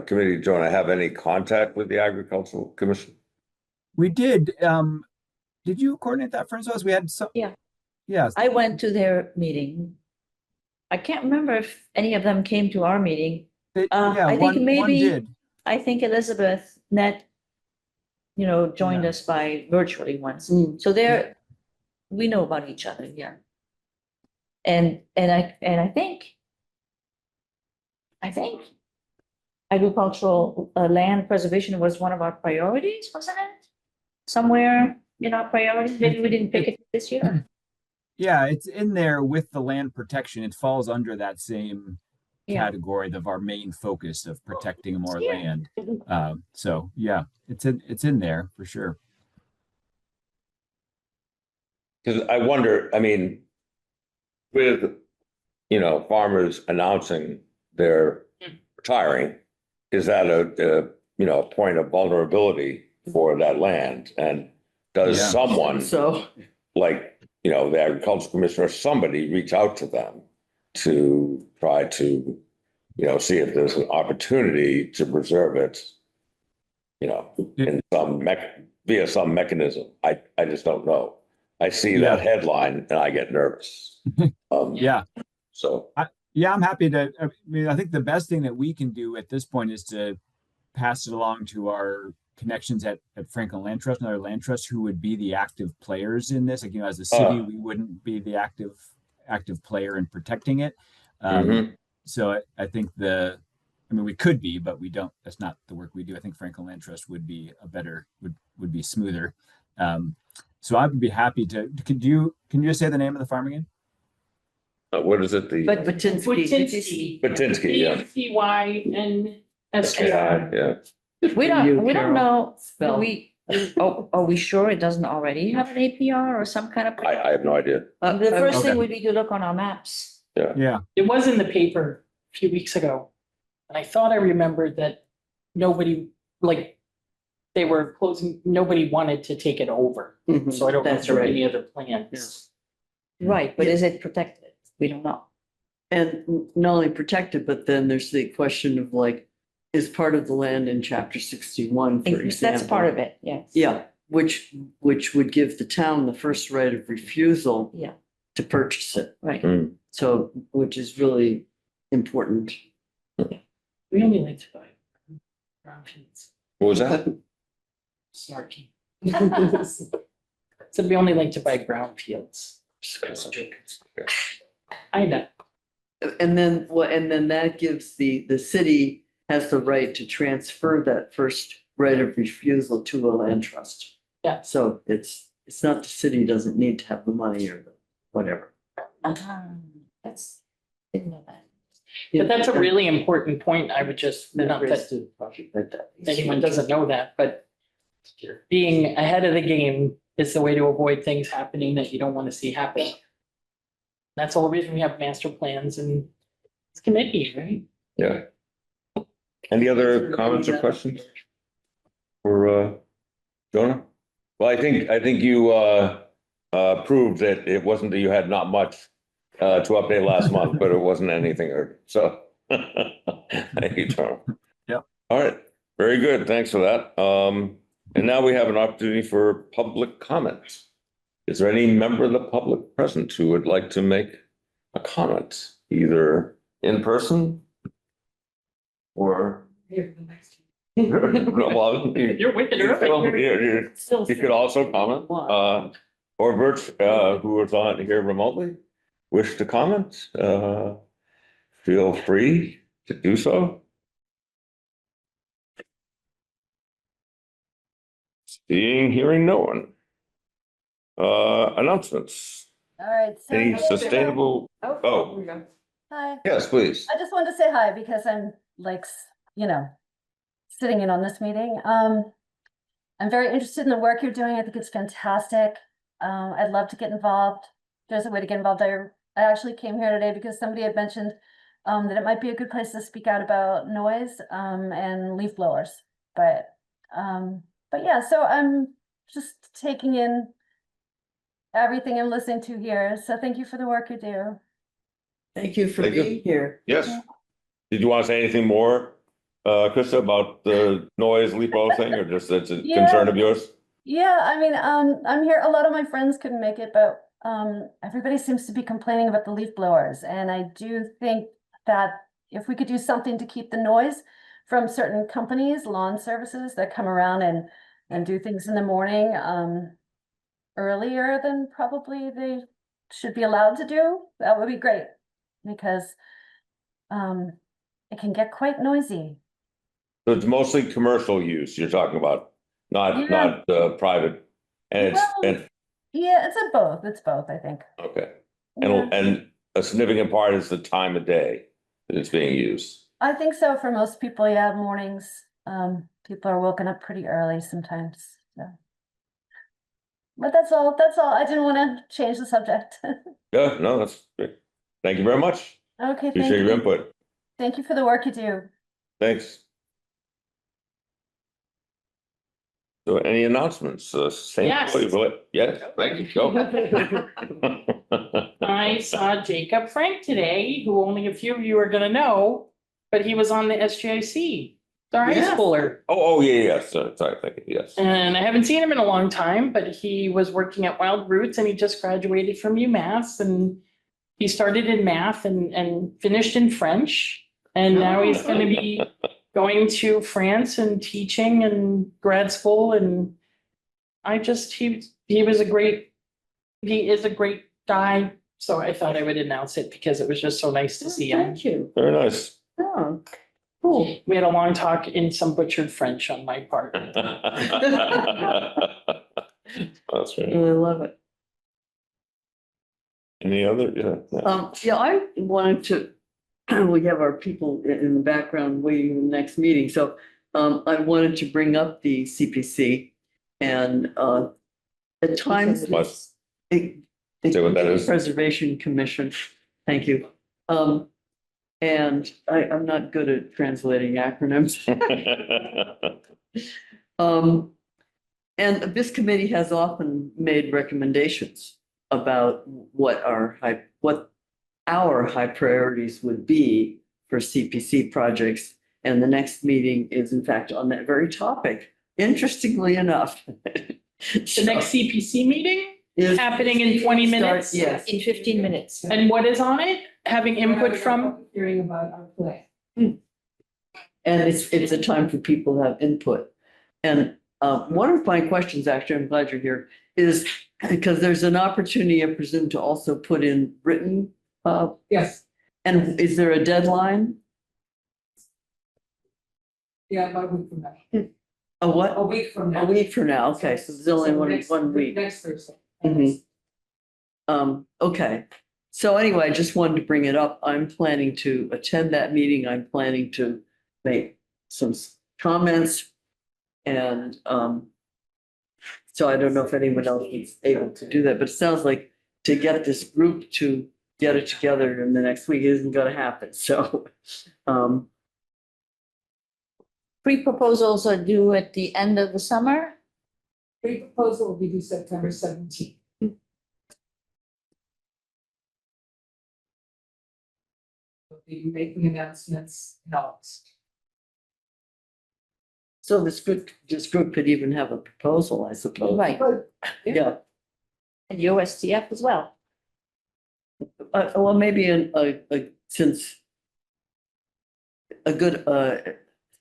committee, Jonah, have any contact with the Agricultural Commission? We did. Did you coordinate that, Francois? We had some. Yeah. Yes. I went to their meeting. I can't remember if any of them came to our meeting. I think one maybe, did. I think Elizabeth Nett, joined us by virtually once. So we know about each other, yeah. And I think agricultural land preservation was one of our priorities, wasn't it? Somewhere in our priorities, maybe we didn't pick it this year. Yeah, it's in there with the land protection. It falls under that same category of our main focus of protecting more land. So yeah, it's in there for sure. Because I wonder, I mean, with, farmers announcing they're retiring, is that a point of vulnerability for that land? And does someone So, like, the Agricultural Commission or somebody reach out to them to try to, see if there's an opportunity to preserve it, in via some mechanism? I just don't know. I see that headline and I get nervous. So. I'm happy to. I mean, I think the best thing that we can do at this point is to pass it along to our connections at Franklin Land Trust and other land trusts who would be the active players in this. Like, as a city, we wouldn't be the active player in protecting it. So I think we could be, but we don't. That's not the work we do. I think Franklin Land Trust would be would be smoother. So I would be happy to. Can you just say the name of the farm again? What is it? Batinsky. Batinsky, yeah. BTYNSKI. Yeah. We don't Carol. know, Spell. are we sure it doesn't already have an APR or some kind of? I have no idea. The first thing Okay. would be to look on our maps. Yeah. It was in the paper a few weeks ago. And I thought I remembered that nobody, they were closing, nobody wanted to take it over. So I don't know if That's there were right. any other plans. Right, but is it protected? We don't know. And not only protected, but then there's the question of is part of the land in chapter 61, for example. That's part of it, yes. Yeah, which would give the town the first right of refusal Yeah, to purchase it. right. So, which is really important. We only like to buy options. What was that? snarky. So we only like to buy brownfields. I know. And then, and then that gives the city has the right to transfer that first right of refusal to a land trust. Yeah. So it's not the city doesn't need to have the money or the whatever. That's, didn't know that. But that's a really important point. I would just, not that Interested project like that. anyone doesn't know that, but being ahead of the game is the way to avoid things happening that you don't want to see happen. That's the whole reason we have master plans and it's committee, right? Yeah. Any other comments or questions for Jonah? Well, I think you proved that it wasn't that you had not much to update last month, but it wasn't anything urgent. So thank you, Jonah. Yep. All right. Very good. Thanks for that. And now we have an opportunity for public comments. Is there any member of the public present who would like to make a comment, either in person or? Well, You're wicked early. you could also comment, or Birch, who is on here remotely, wish to comment, feel free to do so. Seeing, hearing no one. Announcements, All right, so. any sustainable, oh. Here we go. Hi, yes, please. I just wanted to say hi because I'm like, sitting in on this meeting. I'm very interested in the work you're doing. I think it's fantastic. I'd love to get involved. There's a way to get involved. I actually came here today because somebody had mentioned that it might be a good place to speak out about noise and leaf blowers. But yeah, so I'm just taking in everything I'm listening to here. So thank you for the work you do. Thank you for Thank you. being here. Yes. Did you want to say anything more, Krista, about the noise leaf blower thing, or just that's a concern of yours? Yeah, I mean, I'm here. A lot of my friends couldn't make it, but everybody seems to be complaining about the leaf blowers. And I do think that if we could do something to keep the noise from certain companies, lawn services that come around and do things in the morning, earlier than probably they should be allowed to do, that would be great. Because it can get quite noisy. So it's mostly commercial use you're talking about, not private, and Well, yeah, it's both, I think. okay, Yeah. and a significant part is the time of day that it's being used. I think so for most people, yeah, mornings, people are woken up pretty early sometimes, so. But that's all, I didn't want to change the subject. Yeah, no, that's great. Thank you very much. Okay, thank Appreciate your you. input. Thank you for the work you do. Thanks. So any announcements? Same Yes. employee, yes, thank you, go. I saw Jacob Frank today, who only a few of you are gonna know, but he was on the SGIC, the high Yes. schooler. Oh, yeah, yes, sorry, thank you, yes. And I haven't seen him in a long time, but he was working at Wild Roots and he just graduated from UMass and he started in math and finished in French. And now he's gonna be going to France and teaching and grad school and he is a great guy. So I thought I would announce it because it was just so nice to see him. Thank you. Very nice. Oh, cool. We had a long talk in some butchered French on my part. That's right. I love it. Any other, yeah. Yeah, I wanted to, we have our people in the background waiting for the next meeting, so I wanted to bring up the CPC and at times. What? Say what that is. Preservation Commission, thank you. And I'm not good at translating acronyms. And this committee has often made recommendations about what our high priorities would be for CPC projects. And the next meeting is in fact on that very topic, interestingly enough. The next CPC meeting is happening in 20 minutes? Yes. In 15 minutes. And what is on it? Having input from? Hearing about our play. And it's a time for people to have input. And One of my questions, actually, I'm glad you're here, is because there's an opportunity, I presume, to also put in written, Yes, and is there a deadline? yeah, about a week from now. A what? A week from now. A week from now, okay, so there's only one week. Next Thursday. Mhm. Okay, so anyway, I just wanted to bring it up. I'm planning to attend that meeting. I'm planning to make some comments. And, so I don't know if anyone else is able to do that, but it sounds like to get this group to get it together in the next week isn't gonna happen, so, Pre-proposals are due at the end of the summer. Pre-proposal will be due September 17th. We'll be making announcements in August. so this group could even have a proposal, I suppose. Right, But Yeah, and USDF as well. well, maybe since a good,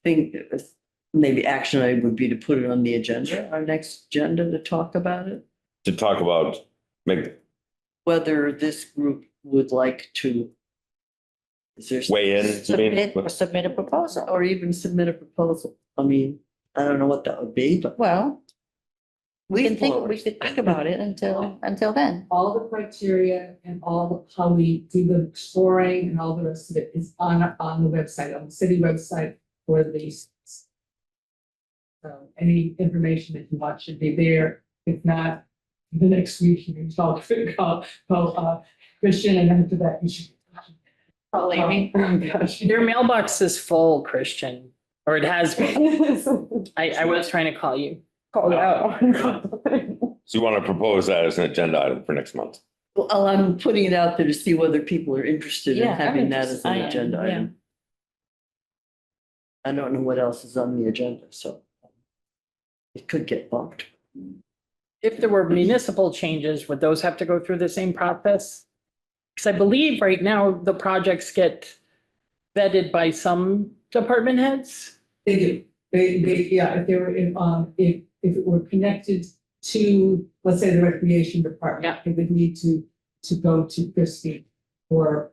thing, maybe action item would be to put it on the agenda, our next agenda to talk about it. To talk about, make, Whether this group would like to. Is there? weigh in, you mean? Submit a proposal. Or even submit a proposal. I mean, I don't know what that would be, but. Well, we Leaf could blowers. think about it until then. all the criteria and how we do the scoring and all the rest of it is on the website, on the city website for these. So any information that you want should be there. If not, the next week you can call Christian, and after that you should. Call Amy. Oh, gosh. Your mailbox is full, Christian, or it has been. I was trying to call you. Call it out. So you want to propose that as an agenda item for next month? Well, I'm putting it out there to see whether people are interested in Yeah, I'm having that as interested. an I am, agenda yeah. item. I don't know what else is on the agenda, so. It could get bumped. If there were municipal changes, would those have to go through the same process? Because I believe right now the projects get vetted by some department heads. They do. Yeah, if they were if it were connected to, let's say, the recreation department, Yeah. it would need to go to Christie or,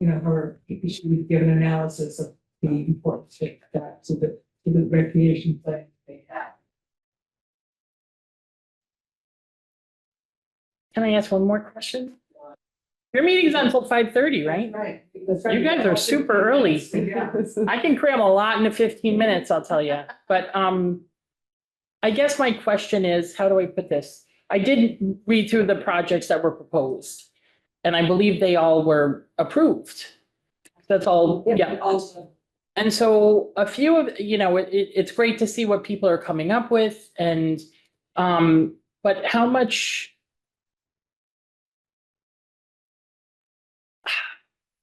she would give an analysis of the importance of that to the recreation plan they have. Can I ask one more question? Your meeting's until 5:30, right? Right. You guys are super early. Yeah. I can cram a lot into 15 minutes, I'll tell you. But I guess my question is, how do I put this? I did read through the projects that were proposed, and I believe they all were approved. That's all, yeah. Also, And so a few of, it's great to see what people are coming up with and, but how much,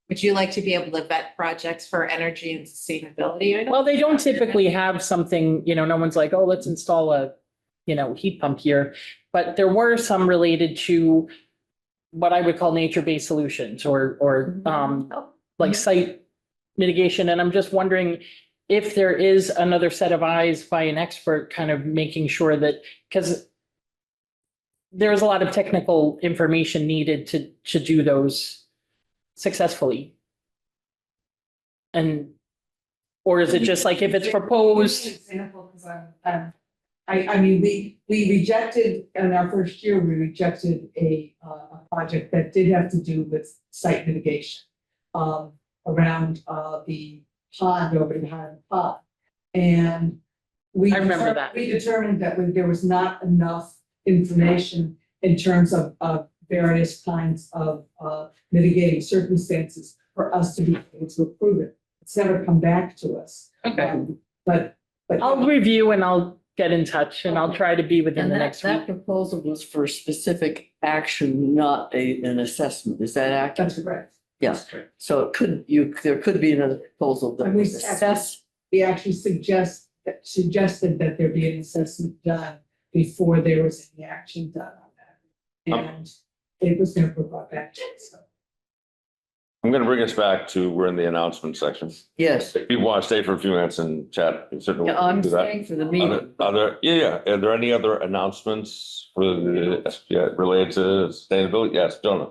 Would you like to be able to vet projects for energy and sustainability? items? well, they don't typically have something, no one's like, oh, let's install a, heat pump here. But there were some related to what I would call nature-based solutions or like site mitigation. And I'm just wondering if there is another set of eyes by an expert kind of making sure that, because there's a lot of technical information needed to do those successfully. And, or is it just like if it's proposed? Example, because I mean, we rejected, in our first year, we rejected a project that did have to do with site mitigation. Around the pond over behind the pond. And we. I remember that. We determined that there was not enough information in terms of various kinds of mitigating circumstances for us to be able to approve it. It's never come back to us. Okay. But. I'll review and I'll get in touch and I'll try to be within And the that, next that week. proposal was for specific action, not an assessment. Is that accurate? That's correct. Yeah. So there could be another proposal that And we was assessed. We actually suggested that there be an assessment done before there was any action done on that. And it was never brought back to us. So I'm gonna bring us back to, we're in the announcement section. Yes, If you want to stay for a few minutes and chat, you certainly yeah, I'm do that. staying for the meeting. Yeah, are there any other announcements for the, related to sustainability? Yes, Jonah.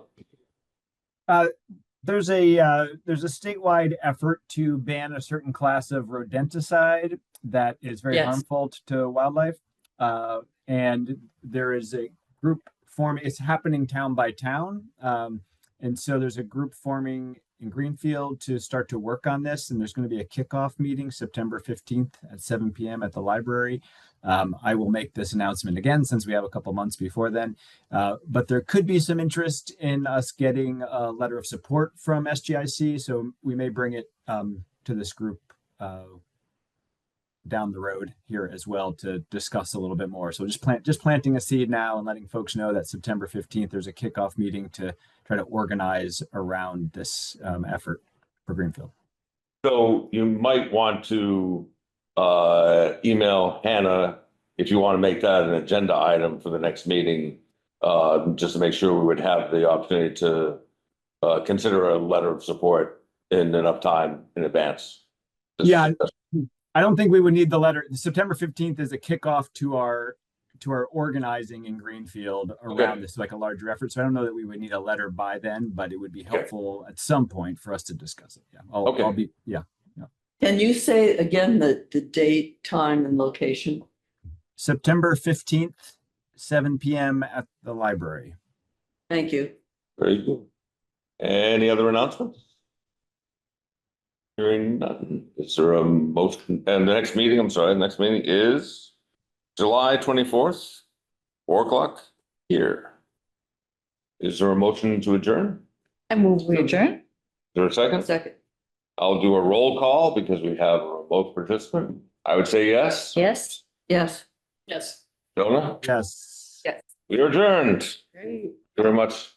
There's a statewide effort to ban a certain class of rodenticide that is very Yes. harmful to wildlife. And there is a group form. It's happening town by town. And so there's a group forming in Greenfield to start to work on this. And there's going to be a kickoff meeting September 15th at 7 p.m. at the library. I will make this announcement again since we have a couple months before then. But there could be some interest in us getting a letter of support from SGIC. So we may bring it to this group down the road here as well to discuss a little bit more. So just planting a seed now and letting folks know that September 15th, there's a kickoff meeting to try to organize around this effort for Greenfield. So you might want to email Hannah if you want to make that an agenda item for the next meeting, just to make sure we would have the opportunity to consider a letter of support in enough time in advance. Yeah, I don't think we would need the letter. September 15th is a kickoff to our organizing in Greenfield around this, like a larger effort. So I don't know that we would need a letter by then, but it would be helpful at some point for us to discuss it. Yeah. I'll be, yeah. Can you say again the date, time, and location? September 15th, 7 p.m. at the library. Thank you. Very good. Any other announcements? Hearing none. Is there a motion? And the next meeting is July 24th, 4:00 here. Is there a motion to adjourn? I move we adjourn. Is there a second? Second. I'll do a roll call because we have a remote participant. I would say yes. Yes. Yes. Yes. Jonah, Yes. we are adjourned. Great. Thank you very much.